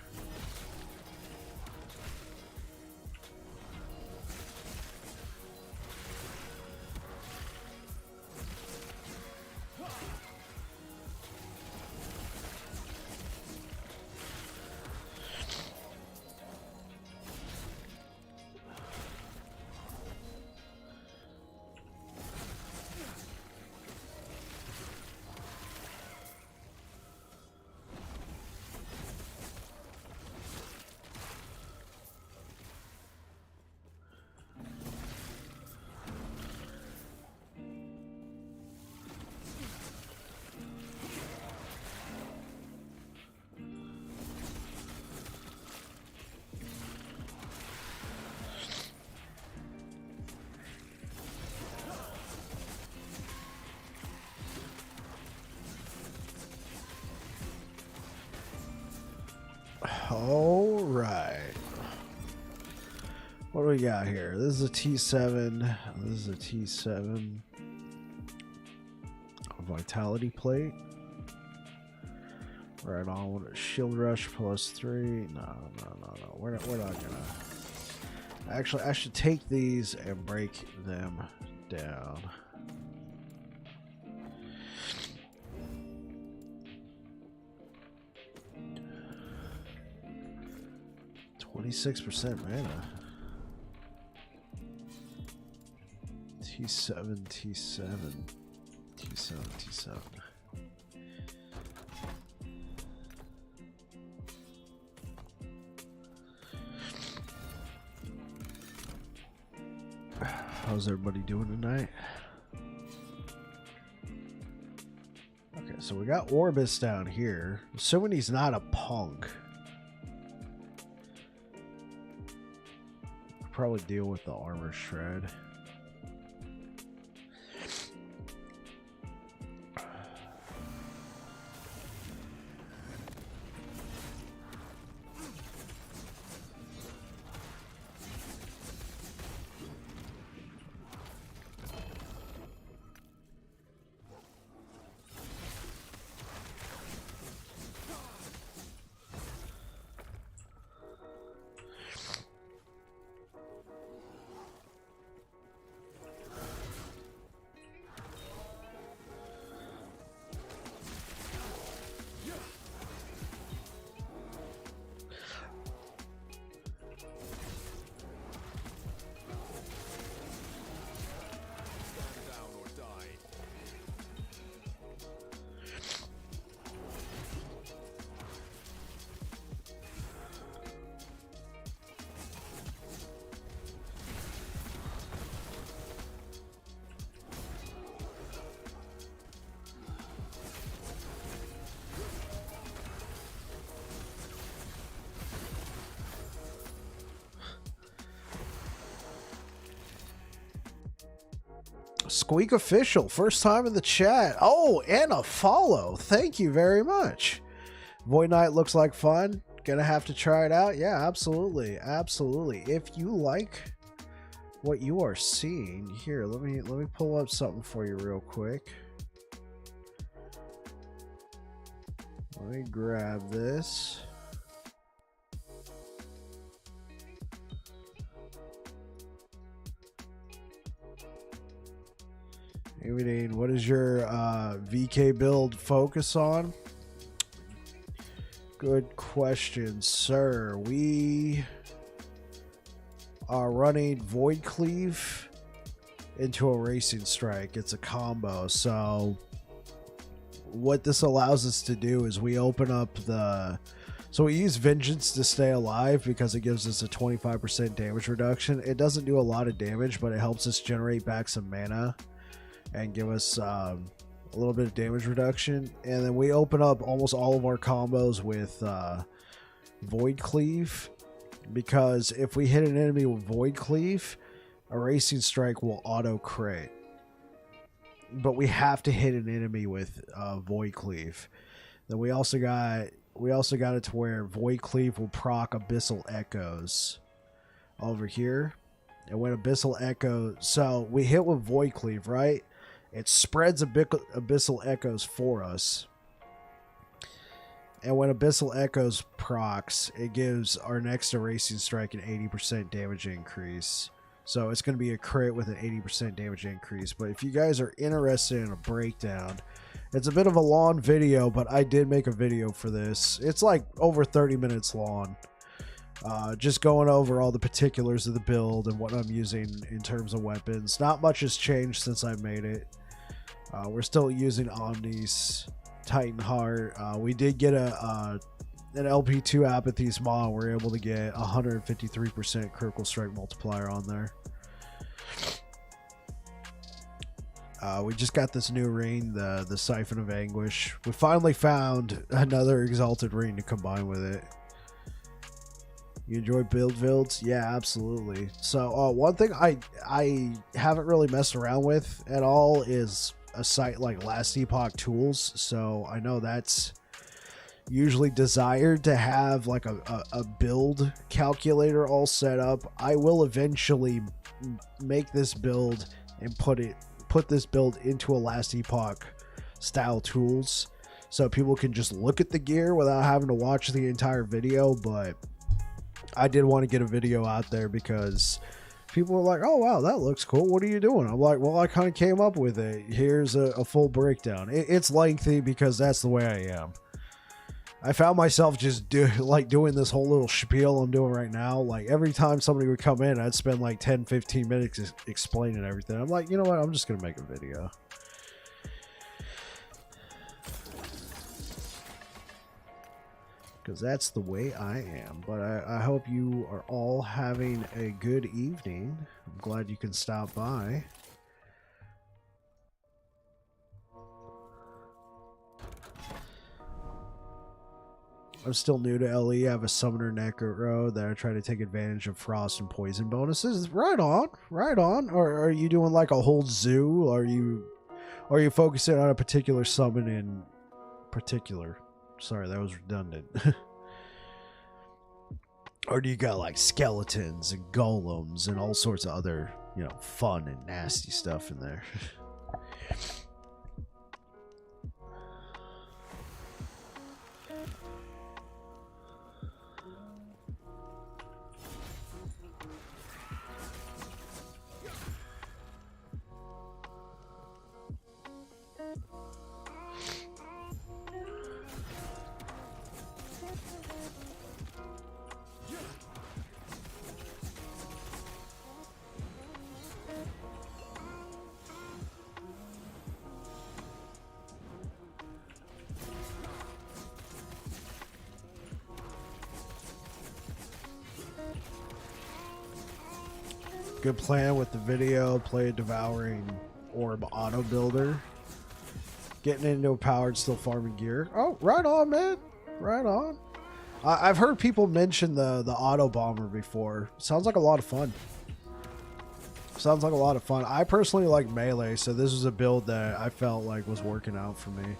[SPEAKER 1] All right. What do we got here? This is a T7. This is a T7. A vitality plate. Right on. Shield rush +3. No. We're not gonna. Actually, I should take these and break them down. %, mana. T7. How's everybody doing tonight? Okay, so we got Orbis down here. Assuming he's not a punk. Probably deal with the armor shred. Squeak Official, first time in the chat. Oh, and a follow. Thank you very much. Void Knight looks like fun. Gonna have to try it out. Yeah, absolutely. Absolutely. If you like what you are seeing, here, let me pull up something for you real quick. Let me grab this. What is your VK build focus on? Good question, sir. We are running Void Cleave into a Racing Strike. It's a combo. So what this allows us to do is we open up the... So we use Vengeance to stay alive because it gives us a 25% damage reduction. It doesn't do a lot of damage, but it helps us generate back some mana and give us a little bit of damage reduction. And then we open up almost all of our combos with Void Cleave, because if we hit an enemy with Void Cleave, a Racing Strike will auto crit. But we have to hit an enemy with Void Cleave. Then we also got it to where Void Cleave will proc Abyssal Echoes over here. And when Abyssal Echo, so we hit with Void Cleave, right? It spreads Abyssal Echoes for us. And when Abyssal Echoes procs, it gives our next Racing Strike an 80% damage increase. So it's going to be a crit with an 80% damage increase. But if you guys are interested in a breakdown, it's a bit of a long video, but I did make a video for this. It's like over 30 minutes long. Just going over all the particulars of the build and what I'm using in terms of weapons. Not much has changed since I made it. We're still using Omni's Titan Heart. We did get an LP2 Apathy's Maw. We're able to get 153% critical strike multiplier on there. We just got this new ring, the Siphon of Anguish. We finally found another Exalted ring to combine with it. You enjoy builds? Yeah, absolutely. So one thing I haven't really messed around with at all is a site like Last Epoch Tools. So I know that's usually desired to have like a build calculator all set up. I will eventually make this build and put this build into a Last Epoch style tools, so people can just look at the gear without having to watch the entire video. But I did want to get a video out there because people were like, oh wow, that looks cool, what are you doing? I'm like, well, I kind of came up with it. Here's a full breakdown. It's lengthy because that's the way I am. I found myself just doing this whole little spiel I'm doing right now. Like every time somebody would come in, I'd spend like 10-15 minutes explaining everything. I'm like, you know what, I'm just gonna make a video. Because that's the way I am. But I hope you are all having a good evening. I'm glad you can stop by. I'm still new to LE. I have a Summoner Necro that I try to take advantage of frost and poison bonuses. Right on, right on. Or are you doing like a whole zoo? Are you focusing on a particular summon in particular? Sorry, that was redundant. Or do you got like skeletons and golems and all sorts of other, you know, fun and nasty stuff in there? Good plan with the video. Play a Devouring Orb Auto Builder. Getting into a powered, still farming gear. Oh, right on, man. Right on. I've heard people mention the Auto Bomber before. Sounds like a lot of fun. Sounds like a lot of fun. I personally like melee, so this was a build that I felt like was working out for me.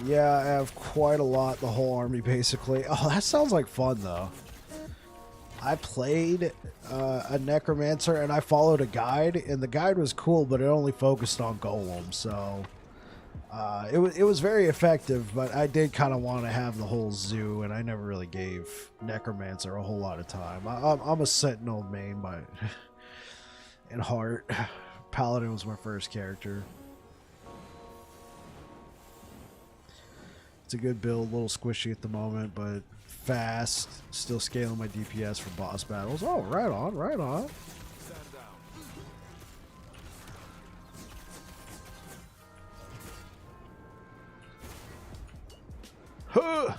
[SPEAKER 1] Yeah, I have quite a lot, the whole army basically. Oh, that sounds like fun though. I played a Necromancer and I followed a guide, and the guide was cool, but it only focused on golems, so it was very effective, but I did kind of want to have the whole zoo, and I never really gave Necromancer a whole lot of time. I'm a Sentinel main by in heart. Paladin was my first character. It's a good build, a little squishy at the moment, but fast. Still scaling my DPS for boss battles. Oh, right on, right on.
[SPEAKER 2] Stand down.
[SPEAKER 1] Huh.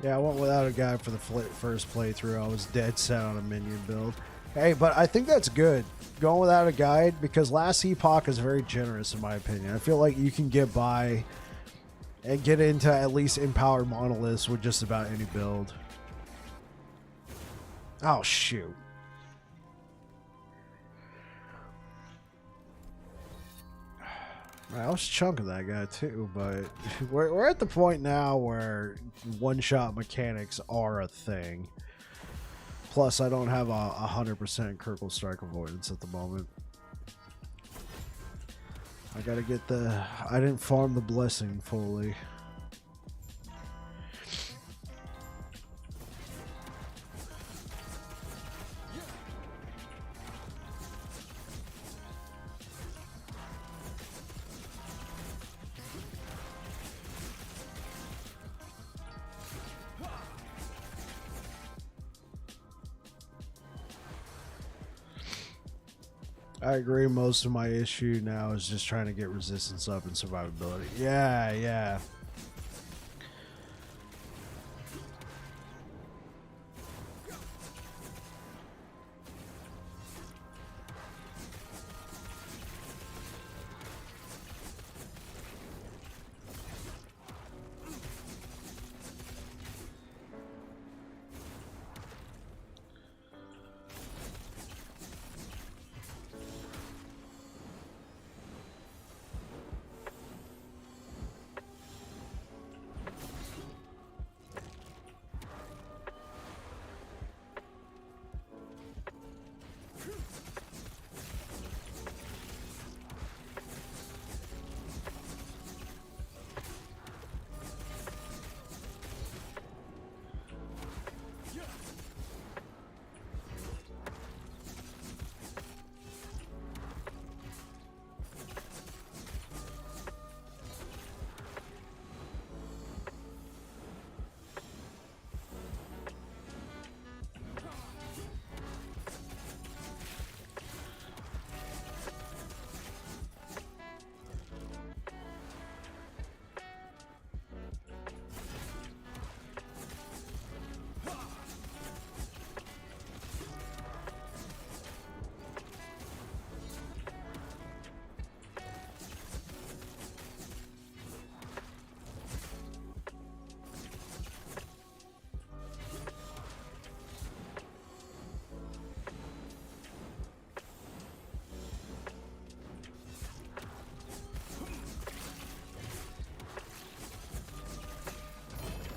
[SPEAKER 1] Yeah, I went without a guide for the first playthrough. I was dead set on a minion build. Hey, but I think that's good, going without a guide, because Last Epoch is very generous in my opinion. I feel like you can get by and get into at least empowered monoliths with just about any build. Oh, shoot. I was chunking that guy too, but we're at the point now where one-shot mechanics are a thing. Plus, I don't have a 100% Kirkle Strike avoidance at the moment. I gotta get I didn't farm the blessing fully. I agree. Most of my issue now is just trying to get resistance up and survivability. Yeah, yeah.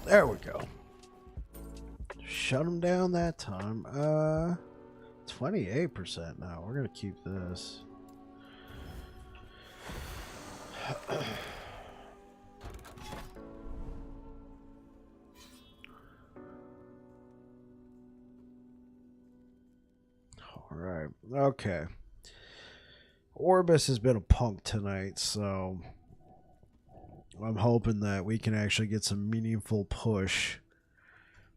[SPEAKER 1] There we go. Shut him down that time. 28% now. We're gonna keep this. All right. Okay. Orbis has been a punk tonight, so I'm hoping that we can actually get some meaningful push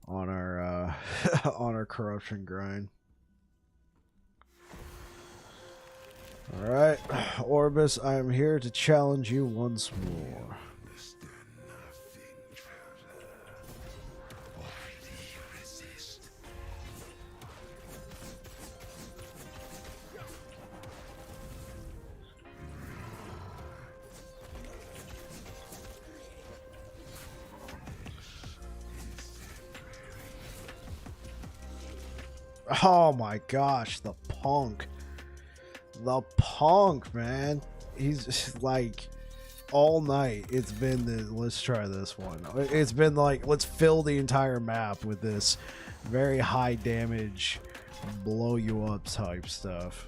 [SPEAKER 1] on our on our corruption grind. All right, Orbis, I am here to challenge you once more. Oh my gosh, the punk. The punk, man. He's like all night. It's been the let's try this one. It's been like let's fill the entire map with this very high damage, blow you up type stuff.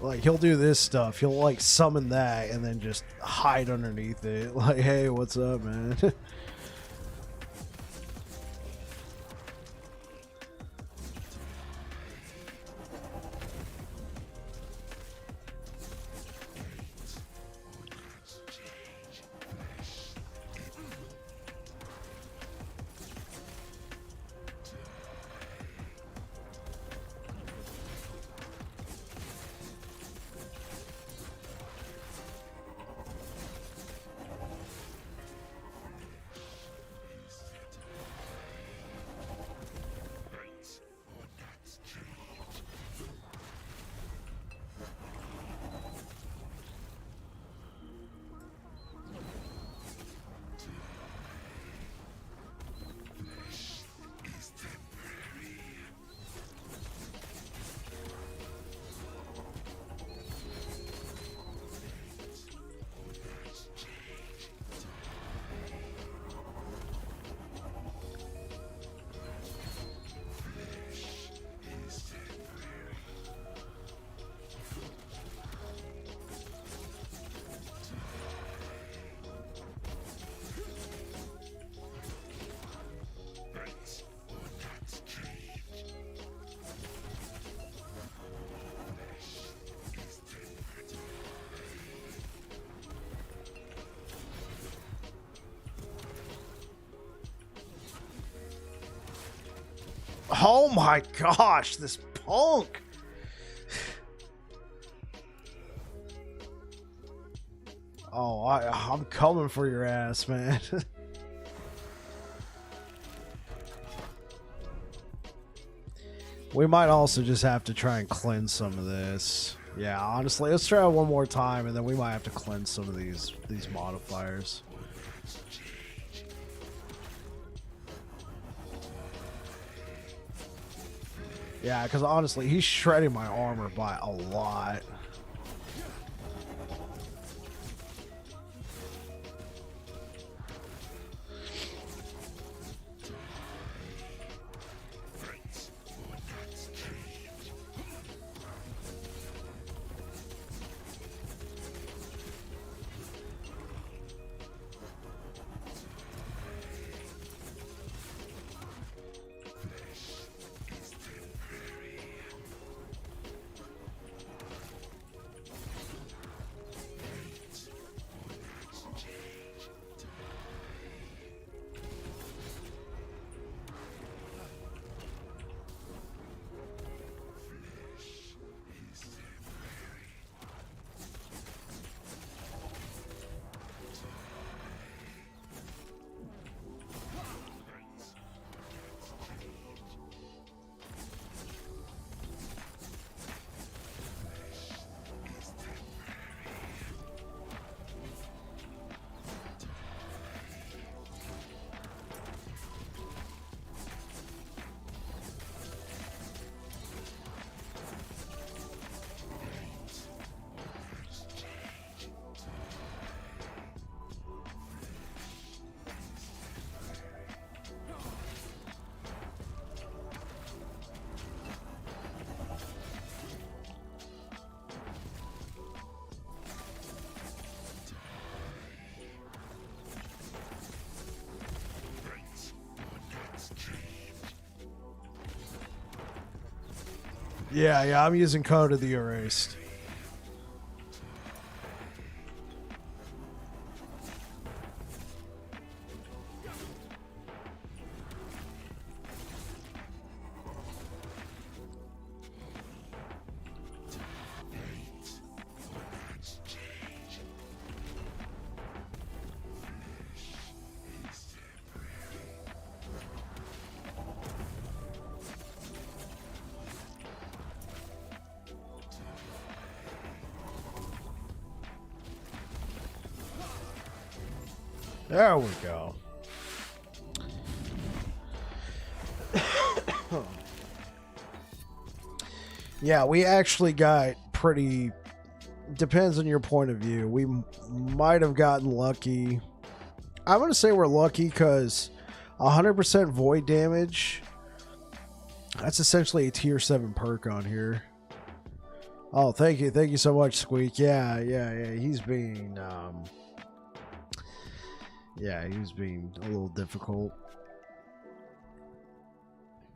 [SPEAKER 1] Like, he'll do this stuff. He'll, like, summon that and then just hide underneath it. Like, hey, what's up, man? Oh my gosh, this punk. Oh, I'm coming for your ass, man. We might also just have to try and cleanse some of this. Yeah, honestly, let's try it one more time, and then we might have to cleanse some of these modifiers. Yeah, because honestly, he's shredding my armor by a lot. Yeah, I'm using Code of the Erased. There we go. Yeah, we actually got pretty... Depends on your point of view. We might have gotten lucky. I'm going to say we're lucky because 100% void damage, that's essentially a tier 7 perk on here. Oh, thank you. Thank you so much, Squeak. Yeah. He's being... Yeah, he was being a little difficult.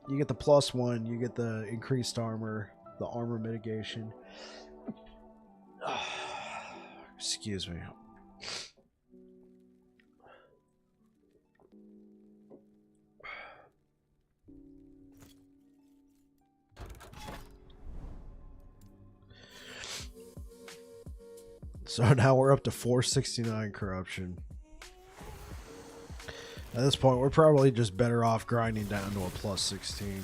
[SPEAKER 1] You get the +1, you get the increased armor, the armor mitigation. Excuse me. So now we're up to 469 corruption. At this point, we're probably just better off grinding down to a +16.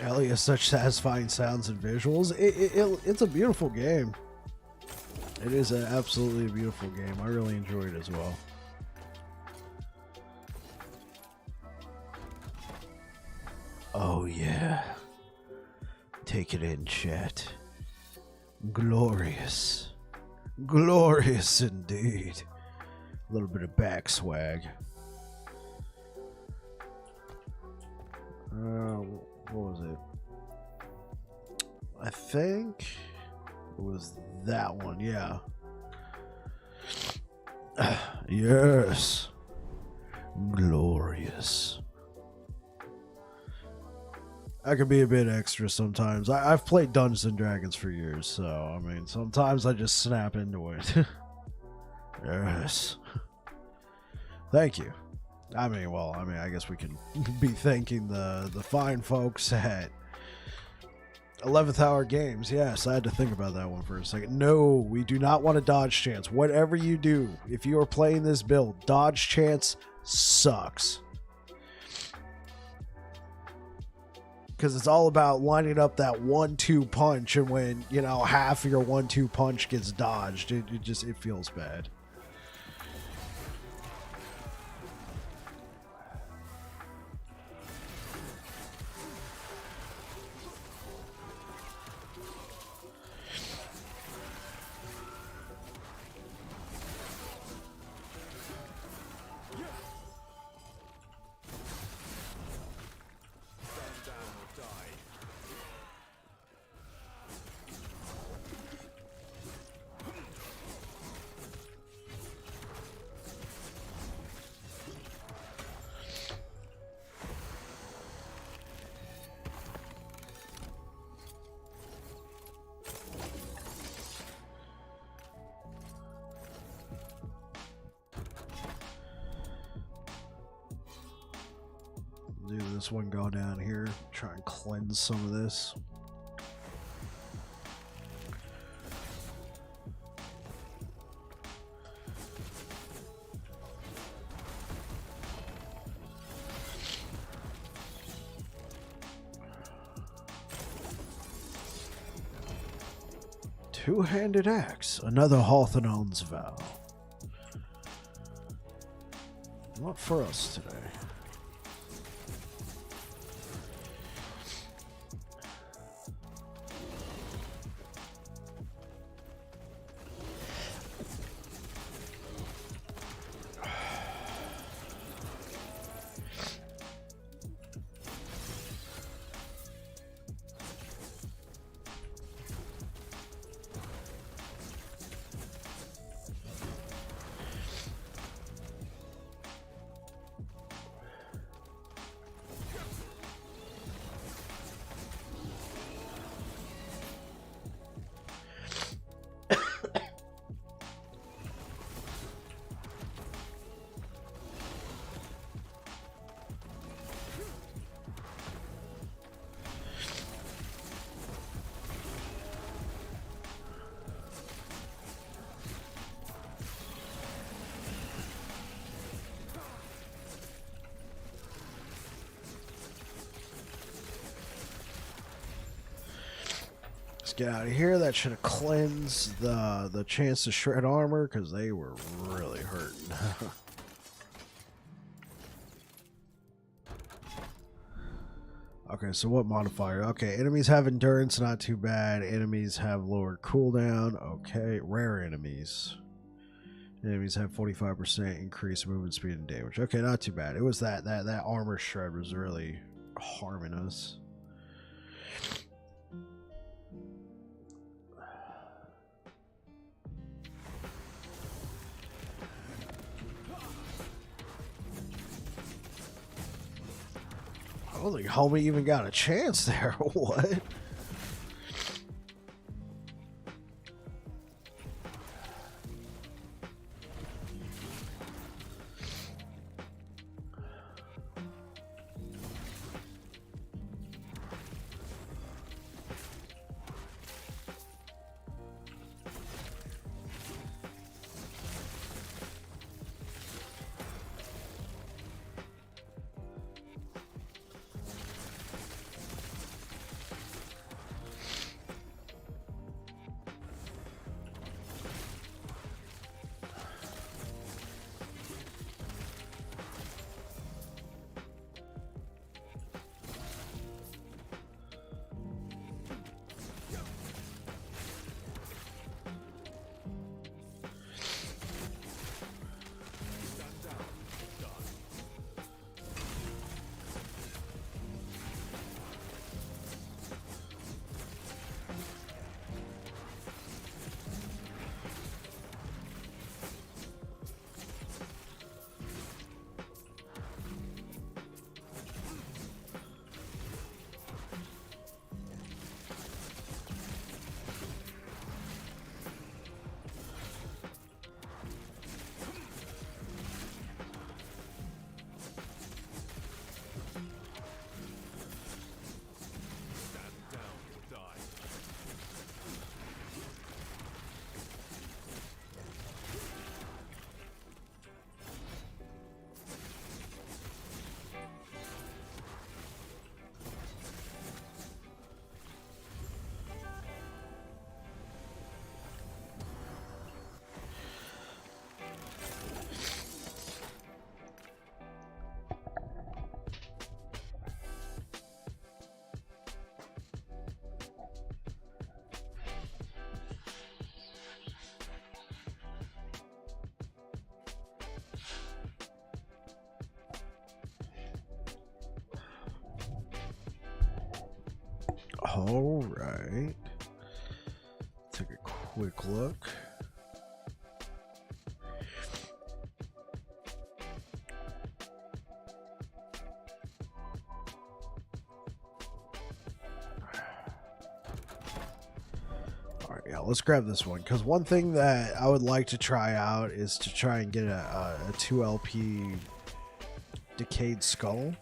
[SPEAKER 1] Hell yeah, such satisfying sounds and visuals. It's a beautiful game. It is an absolutely beautiful game. I really enjoyed it as well. Oh yeah. Take it in, chat. Glorious. Glorious indeed. A little bit of back swag. What was it? I think it was that one, yeah. Yes. Glorious. I can be a bit extra sometimes. I've played Dungeons and Dragons for years, so I mean, sometimes I just snap into it. Yes. Thank you. I mean, I guess we can be thanking the fine folks at 11th Hour Games. Yes, I had to think about that one for a second. No, we do not want a dodge chance. Whatever you do, if you are playing this build, dodge chance sucks. Because it's all about lining up that 1-2 punch, and when, you know, half of your 1-2 punch gets dodged, it feels bad.
[SPEAKER 2] Stand down or die.
[SPEAKER 1] Do this one, go down here, try and cleanse some of this. Two-handed axe, another Halthanon's vow. What for us today? Let's get out of here. That should have cleansed the chance to shred armor, because they were really hurting. Okay, so what modifier? Okay, enemies have endurance, not too bad. Enemies have lower cooldown. Okay, rare enemies. Enemies have 45% increased movement speed and damage. Okay, not too bad. It was that armor shred was really harming us. I don't think homie even got a chance there. What? All right. Take a quick look. All right, yeah, let's grab this one, because one thing that I would like to try out is to try and get a 2 LP Decayed Skull,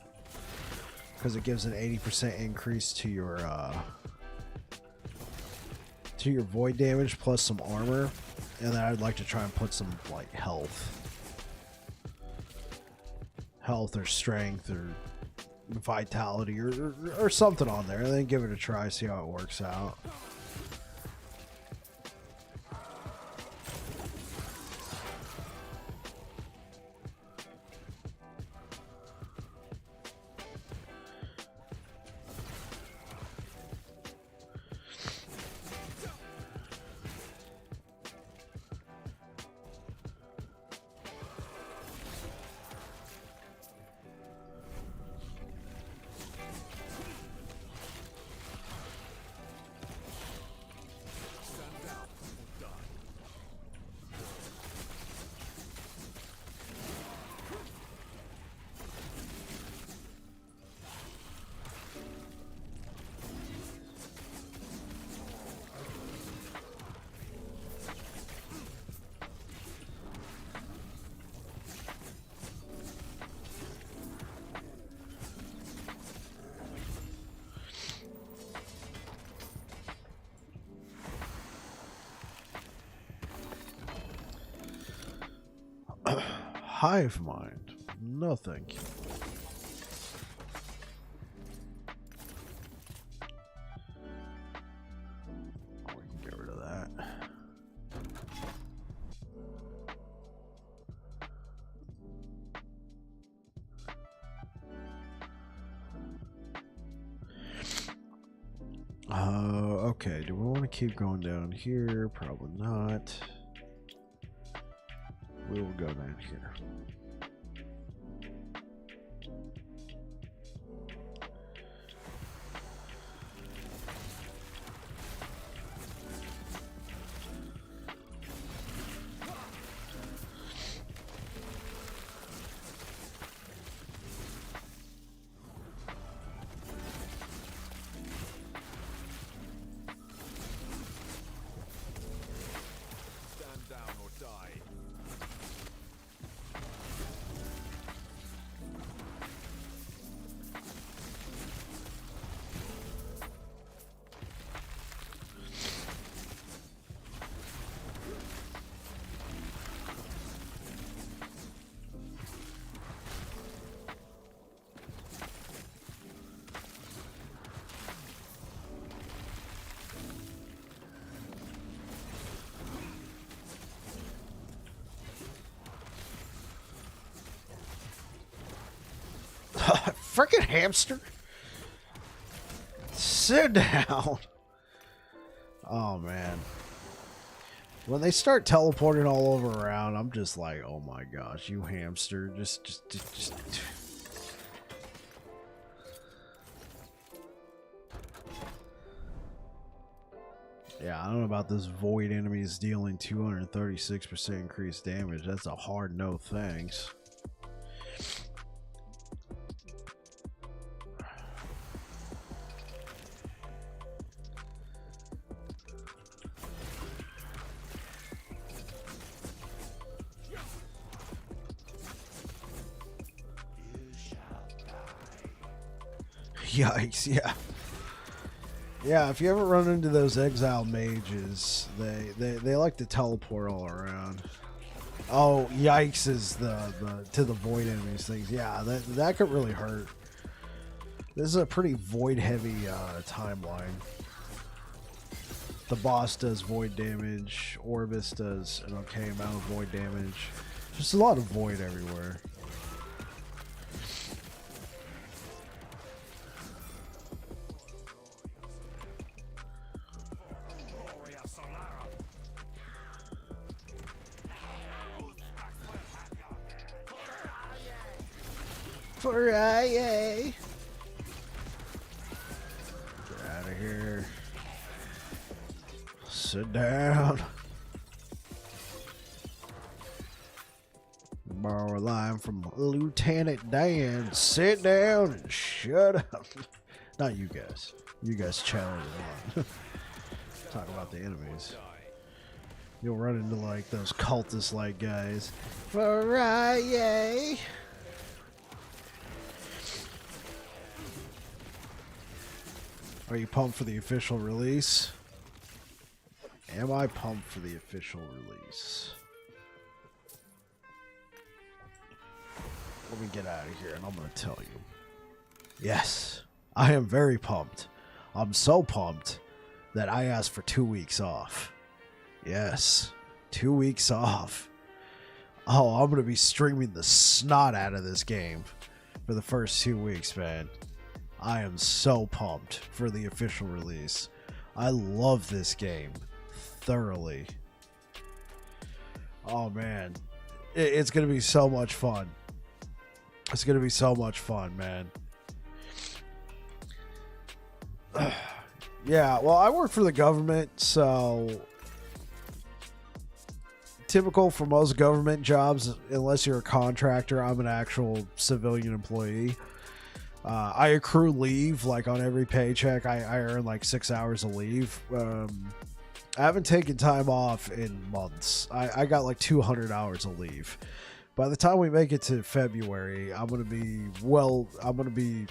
[SPEAKER 1] because it gives an 80% increase to your void damage plus some armor, and then I'd like to try and put some like health or strength or vitality or something on there, and then give it a try, see how it works out. Hive mind. No, thank you. Oh, we can get rid of that. Okay. Do we want to keep going down here? Probably not. We will go down here.
[SPEAKER 2] Stand down or die.
[SPEAKER 1] Frickin' hamster! Sit down! Oh man. When they start teleporting all over around, I'm just like, oh my gosh, you hamster. Just. Yeah, I don't know about this void enemies dealing 236% increased damage. That's a hard no thanks. Yikes, yeah. Yeah, if you ever run into those exile mages, they like to teleport all around. Oh, yikes is the to the void enemies things. Yeah, that could really hurt. This is a pretty void heavy timeline. The boss does void damage, Orbis does an okay amount of void damage. Just a lot of void everywhere. For IA. Get out of here. Sit down. Borrow a line from Lieutenant Dan. Sit down and shut up. Not you guys. You guys challenge it on. Talk about the enemies. You'll run into like those cultist like guys. Friday. Are you pumped for the official release? Am I pumped for the official release? Let me get out of here and I'm going to tell you. Yes, I am very pumped. I'm so pumped that I asked for 2 weeks off. Yes, 2 weeks off. Oh, I'm going to be streaming the snot out of this game for the first 2 weeks, man. I am so pumped for the official release. I love this game thoroughly. Oh, man. It's going to be so much fun. It's going to be so much fun, man. Yeah, well, I work for the government, so typical for most government jobs, unless you're a contractor, I'm an actual civilian employee. I accrue leave, like on every paycheck. I earn like 6 hours of leave. I haven't taken time off in months. I got like 200 hours of leave. By the time we make it to February, I'm going to be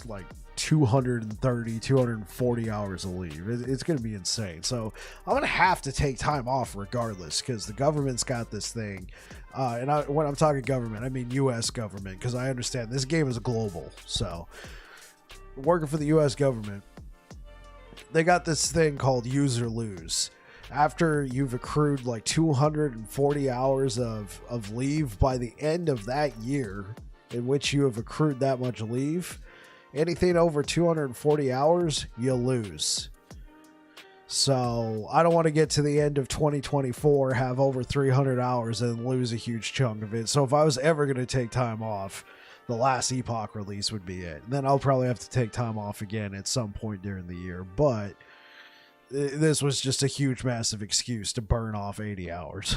[SPEAKER 1] like 230, 240 hours of leave. It's going to be insane. So I'm going to have to take time off regardless because the government's got this thing. And when I'm talking government, I mean U.S. government because I understand this game is global. So working for the U.S. government, they got this thing called use or lose. After you've accrued like 240 hours of leave by the end of that year in which you have accrued that much leave, anything over 240 hours, you lose. So I don't want to get to the end of 2024, have over 300 hours and lose a huge chunk of it. So if I was ever going to take time off, the last Epoch release would be it. And then I'll probably have to take time off again at some point during the year. But this was just a huge, massive excuse to burn off 80 hours.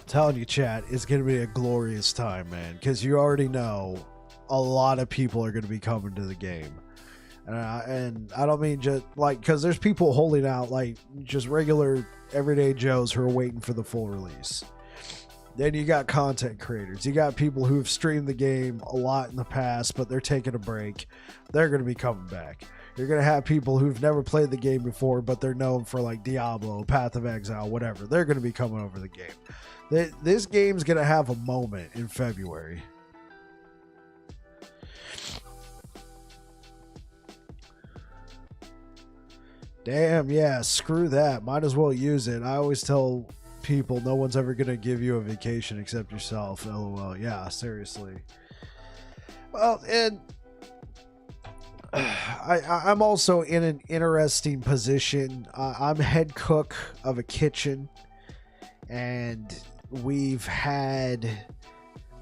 [SPEAKER 1] Telling you, chat, it's going to be a glorious time, man, because you already know a lot of people are going to be coming to the game. And I don't mean just like, because there's people holding out, like just regular everyday Joes who are waiting for the full release. Then you got content creators. You got people who've streamed the game a lot in the past, but they're taking a break. They're going to be coming back. You're going to have people who've never played the game before, but they're known for like Diablo, Path of Exile, whatever. They're going to be coming over the game. This game's going to have a moment in February. Damn, yeah, screw that. Might as well use it. I always tell people no one's ever going to give you a vacation except yourself. LOL. Yeah, seriously. Well, and I'm also in an interesting position. I'm head cook of a kitchen, and we've had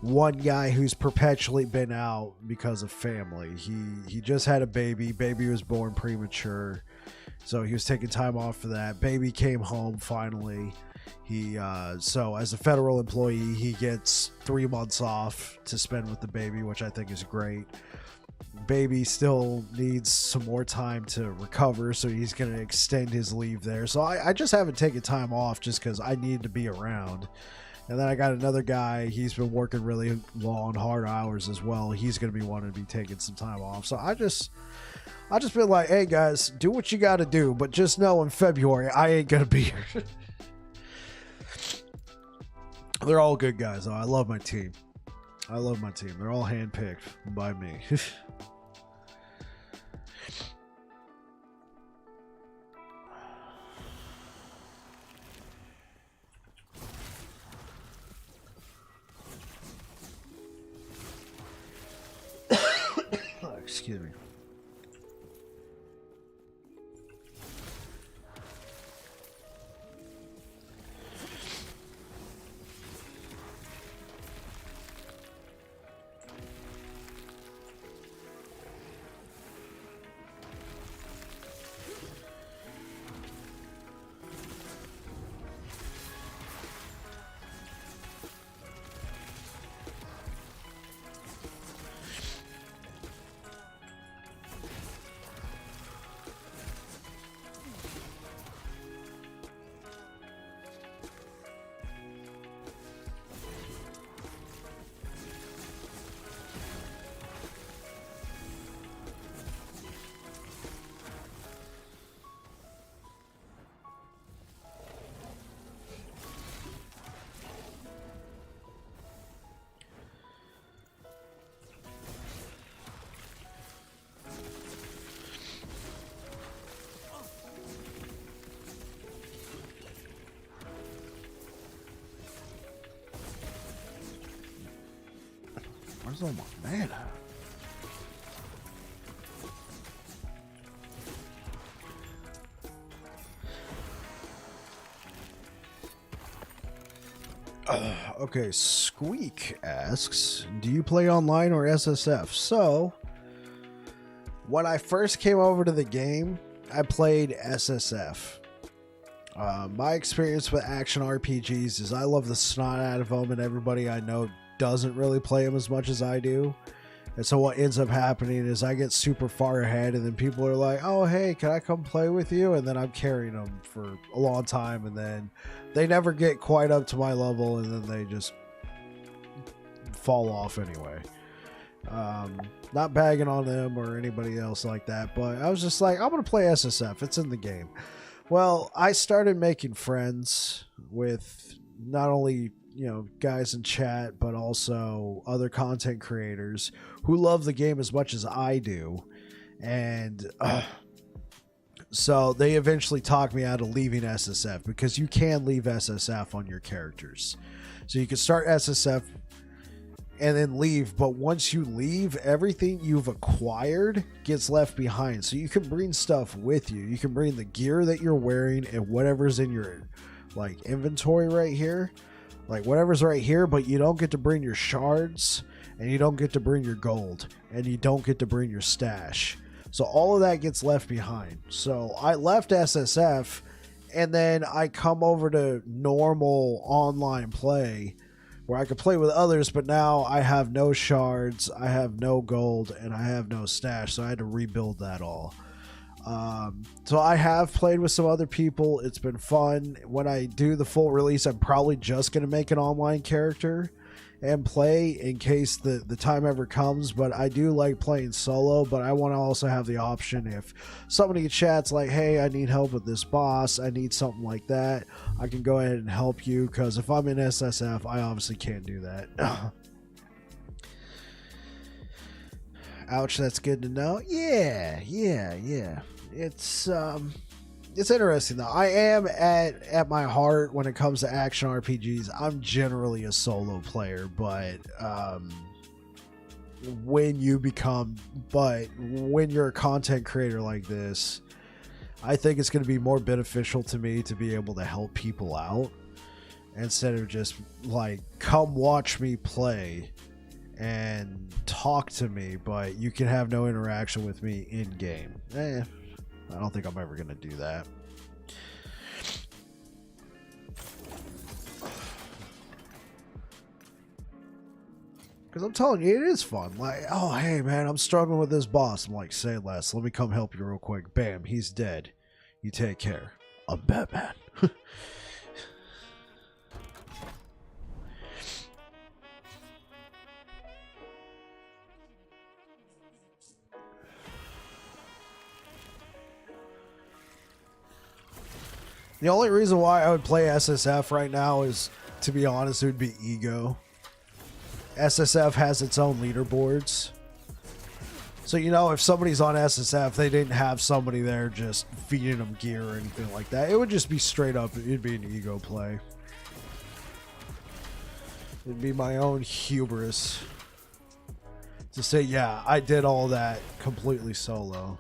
[SPEAKER 1] one guy who's perpetually been out because of family. He just had a baby. Baby was born premature, so he was taking time off for that. Baby came home finally. So as a federal employee, he gets 3 months off to spend with the baby, which I think is great. Baby still needs some more time to recover, so he's going to extend his leave there. So I just haven't taken time off just because I need to be around. And then I got another guy, he's been working really long, hard hours as well. He's going to be wanting to be taking some time off. So I just been like, hey guys, do what you got to do, but just know in February, I ain't going to be here. They're all good guys, though. I love my team. They're all handpicked by me. Excuse me. Where's all my mana? Okay, Squeak asks, do you play online or SSF? So, when I first came over to the game, I played SSF. My experience with action RPGs is I love the snot out of them, and everybody I know doesn't really play them as much as I do. And so what ends up happening is I get super far ahead, and then people are like, oh, hey, can I come play with you? And then I'm carrying them for a long time, and then they never get quite up to my level, and then they just fall off anyway. Not bagging on them or anybody else like that, but I was just like, I'm going to play SSF. It's in the game. Well, I started making friends with not only, you know, guys in chat, but also other content creators who love the game as much as I do. And so they eventually talked me out of leaving SSF, because you can leave SSF on your characters. So you can start SSF and then leave, but once you leave, everything you've acquired gets left behind. So you can bring stuff with you. You can bring the gear that you're wearing and whatever's in your like inventory right here, like whatever's right here, but you don't get to bring your shards, and you don't get to bring your gold, and you don't get to bring your stash. So all of that gets left behind. So I left SSF, and then I come over to normal online play where I could play with others, but now I have no shards, I have no gold, and I have no stash, so I had to rebuild that all. So I have played with some other people. It's been fun. When I do the full release, I'm probably just going to make an online character and play in case the time ever comes, but I do like playing solo, but I want to also have the option if somebody chats like, hey, I need help with this boss, I need something like that, I can go ahead and help you, because if I'm in SSF, I obviously can't do that. Ouch, that's good to know. Yeah. It's interesting though. I am at my heart, when it comes to action RPGs, I'm generally a solo player, but when you're a content creator like this, I think it's going to be more beneficial to me to be able to help people out instead of just like, come watch me play and talk to me, but you can have no interaction with me in game. I don't think I'm ever going to do that. Because I'm telling you, it is fun. Like, oh, hey, man, I'm struggling with this boss. I'm like, say less. Let me come help you real quick. Bam, he's dead. You take care. I'm Batman. The only reason why I would play SSF right now is, to be honest, it would be ego. SSF has its own leaderboards. So, you know, if somebody's on SSF, they didn't have somebody there just feeding them gear or anything like that. It would just be straight up, it'd be an ego play. It'd be my own hubris to say, yeah, I did all that completely solo.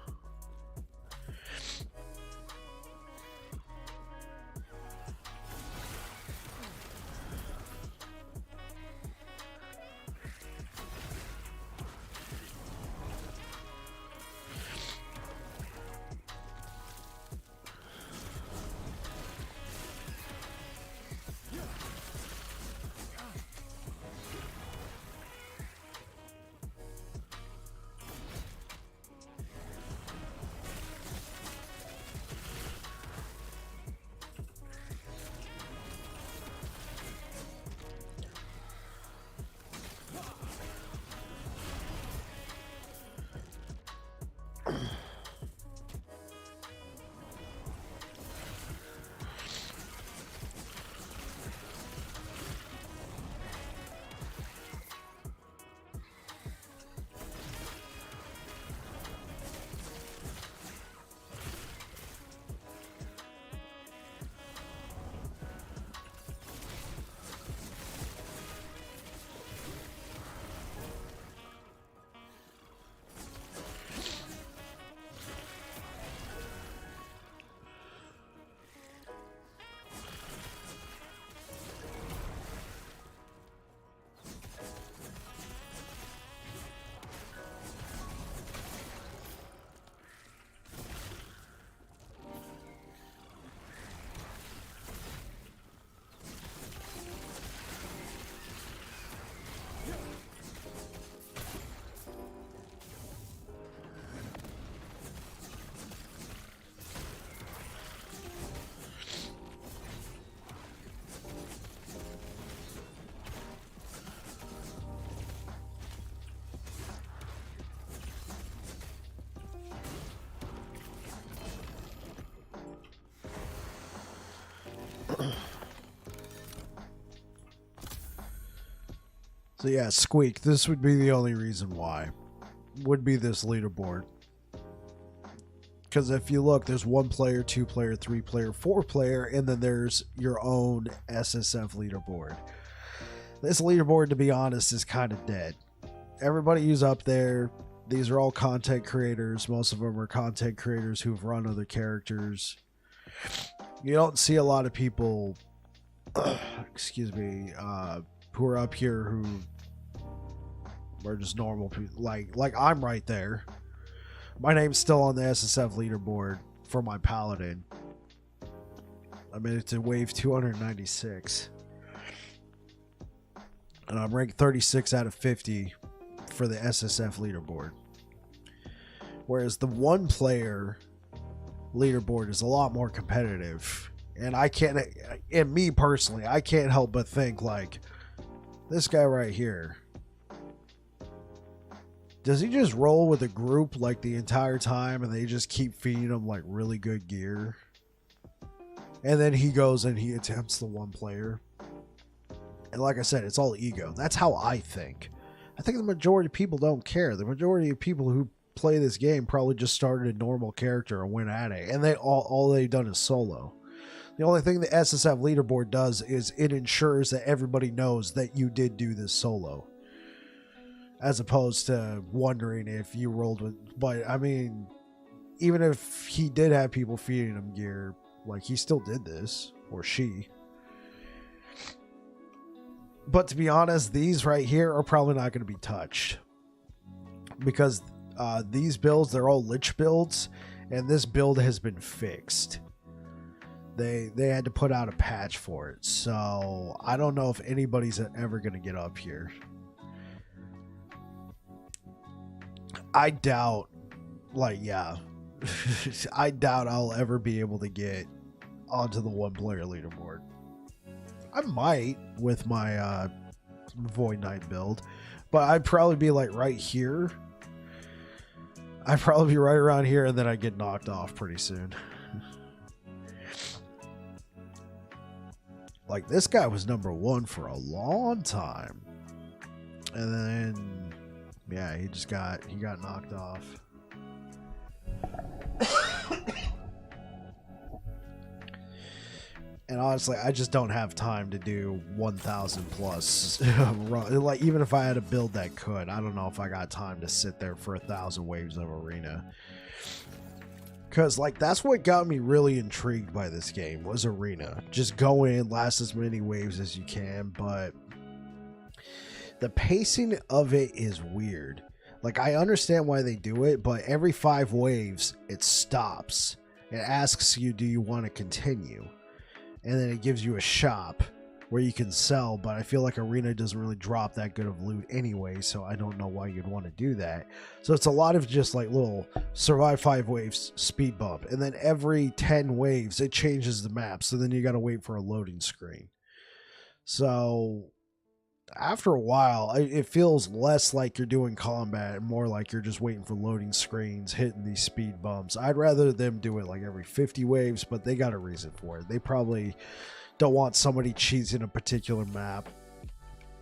[SPEAKER 1] So yeah, Squeak, this would be the only reason why. Would be this leaderboard. Because if you look, there's 1 player, 2 player, 3 player, 4 player, and then there's your own SSF leaderboard. This leaderboard, to be honest, is kind of dead. Everybody who's up there, these are all content creators. Most of them are content creators who've run other characters. You don't see a lot of people, excuse me, who are up here who are just normal people. Like I'm right there. My name's still on the SSF leaderboard for my Paladin. I made it to wave 296. And I'm ranked 36 out of 50 for the SSF leaderboard. Whereas the 1 player leaderboard is a lot more competitive. And I can't, and me personally, I can't help but think like, this guy right here, does he just roll with a group like the entire time and they just keep feeding him like really good gear? And then he goes and he attempts the 1 player. And like I said, it's all ego. That's how I think. I think the majority of people don't care. The majority of people who play this game probably just started a normal character and went at it. And they all they've done is solo. The only thing the SSF leaderboard does is it ensures that everybody knows that you did do this solo. As opposed to wondering if you rolled with... But, I mean, even if he did have people feeding him gear, like, he still did this. Or she. But to be honest, these right here are probably not going to be touched. Because these builds, they're all Lich builds. And this build has been fixed. They had to put out a patch for it. So, I don't know if anybody's ever going to get up here. I doubt, like, yeah, I doubt I'll ever be able to get onto the 1 player leaderboard. I might with my Void Knight build, but I'd probably be like right here. I'd probably be right around here, and then I'd get knocked off pretty soon. Like, this guy was number 1 for a long time, and then yeah, he got knocked off. And honestly, I just don't have time to do 1,000 plus. Like, even if I had a build that could, I don't know if I got time to sit there for 1,000 waves of arena. Because, like, that's what got me really intrigued by this game, was arena. Just go in, last as many waves as you can, but the pacing of it is weird. Like, I understand why they do it, but every 5 waves, it stops. It asks you, do you want to continue? And then it gives you a shop where you can sell, but I feel like arena doesn't really drop that good of loot anyway, so I don't know why you'd want to do that. So it's a lot of just like little survive 5 waves speed bump, and then every 10 waves it changes the map, so then you got to wait for a loading screen. So after a while it feels less like you're doing combat and more like you're just waiting for loading screens, hitting these speed bumps. I'd rather them do it like every 50 waves, but they got a reason for it. They probably don't want somebody cheesing a particular map,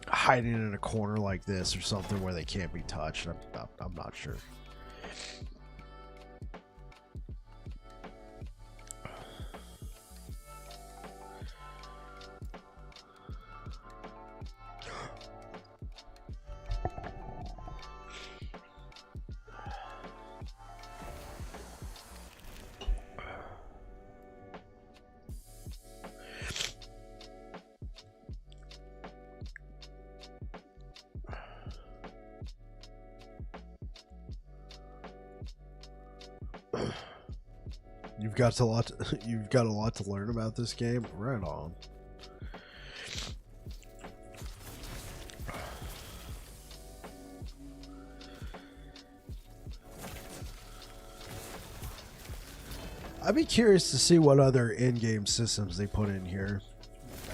[SPEAKER 1] hiding in a corner like this or something where they can't be touched. I'm not sure. You've got a lot to learn about this game. Right on. I'd be curious to see what other in-game systems they put in here.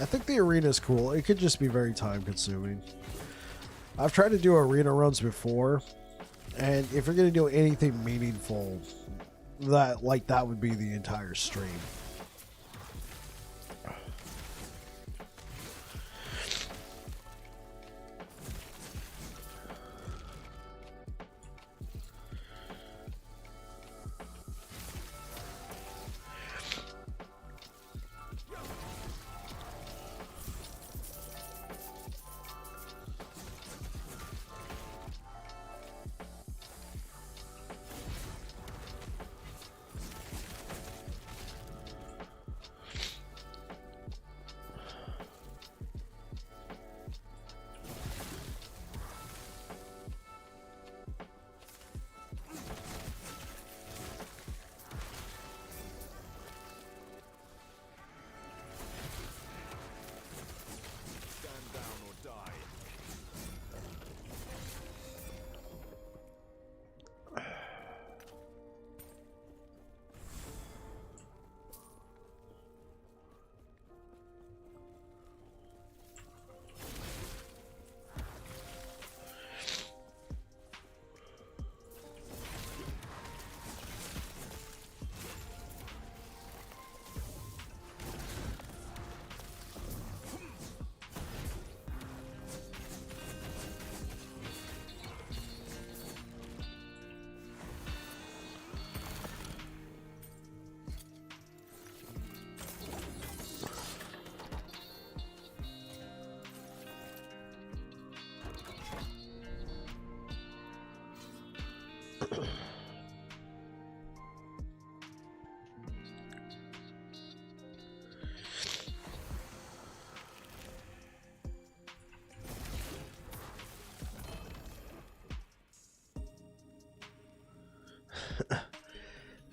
[SPEAKER 1] I think the arena is cool. It could just be very time consuming. I've tried to do arena runs before, and if you're going to do anything meaningful, that would be the entire stream.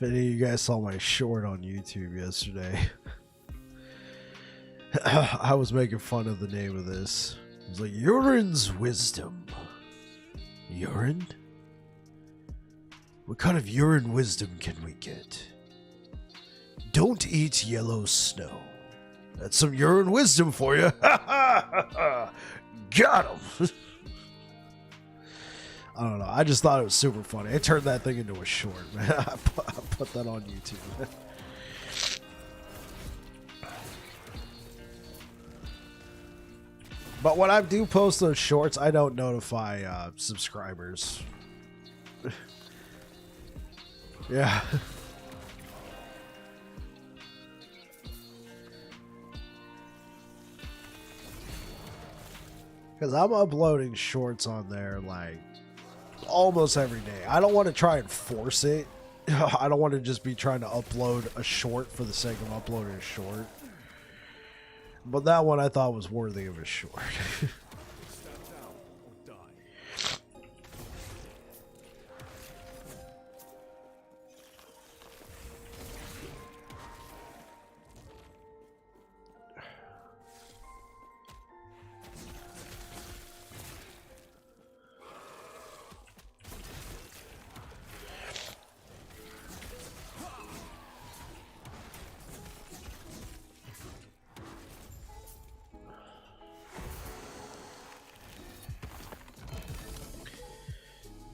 [SPEAKER 1] If any of you guys saw my short on YouTube yesterday, I was making fun of the name of this. It was like Urine's Wisdom. Urine? What kind of urine wisdom can we get? Don't eat yellow snow. That's some urine wisdom for you. Got him. I don't know. I just thought it was super funny. I turned that thing into a short, man. I put that on YouTube. But when I do post those shorts, I don't notify subscribers. Yeah. Because I'm uploading shorts on there like almost every day. I don't want to try and force it. I don't want to just be trying to upload a short for the sake of uploading a short. But that one I thought was worthy of a short.
[SPEAKER 2] Stand down or die.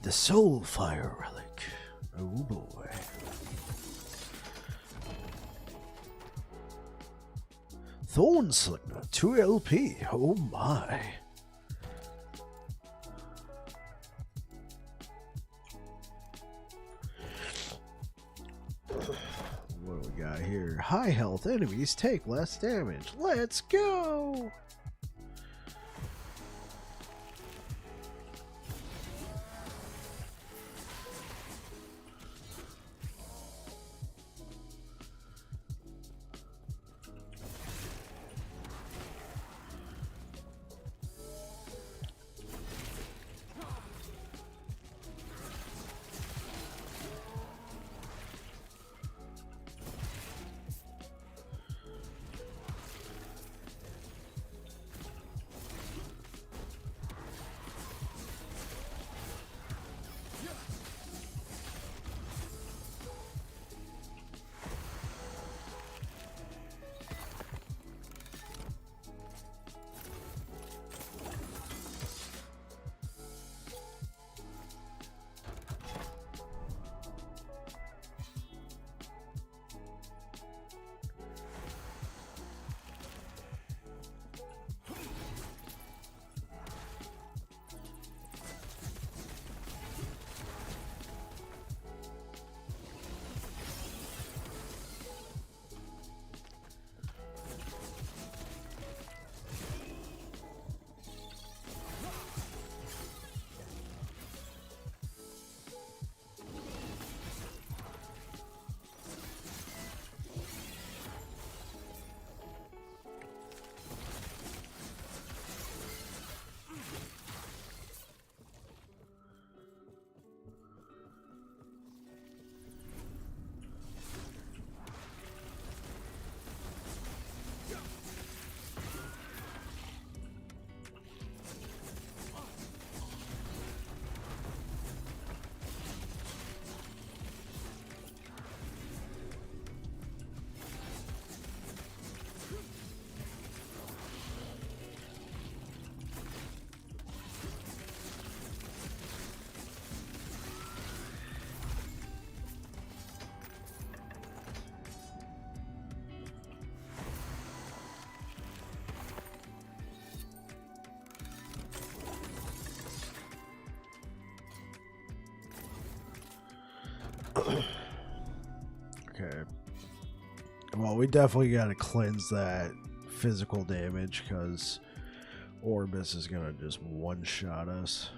[SPEAKER 1] The Soulfire Relic. Oh boy. Thornslinger, 2 LP. Oh my. What do we got here? High health enemies take less damage. Let's go! Okay. Well, we definitely got to cleanse that physical damage because Orbis is going to just one-shot us.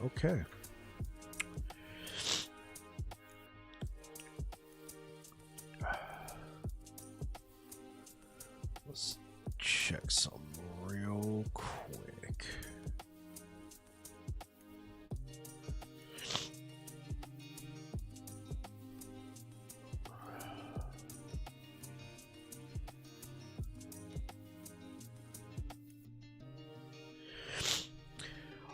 [SPEAKER 1] Okay. Let's check something real quick.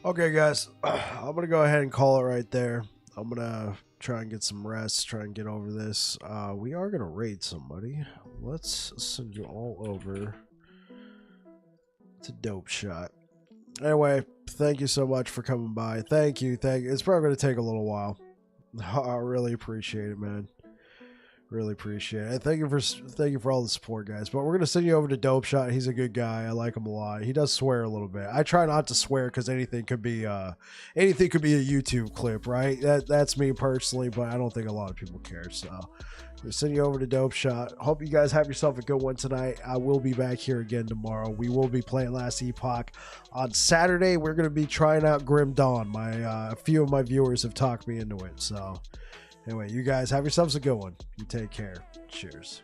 [SPEAKER 1] Okay, guys, I'm gonna go ahead and call it right there. I'm gonna try and get some rest, try and get over this. We are gonna raid somebody. Let's send you all over to Dope Shot. Anyway, thank you so much for coming by. Thank you. It's probably gonna take a little while. I really appreciate it, man. Really appreciate it. And thank you for all the support, guys. But we're gonna send you over to Dope Shot. He's a good guy. I like him a lot. He does swear a little bit. I try not to swear because anything could be a YouTube clip, right? That's me personally, but I don't think a lot of people care. So we're sending you over to Dope Shot. Hope you guys have yourself a good one tonight. I will be back here again tomorrow. We will be playing Last Epoch on Saturday. We're gonna be trying out Grim Dawn. A few of my viewers have talked me into it. So anyway, you guys have yourselves a good one. You take care. Cheers.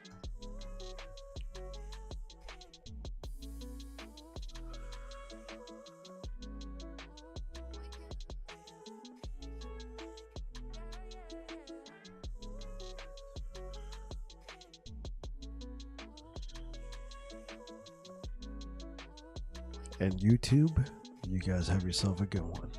[SPEAKER 1] And YouTube, you guys have yourself a good one.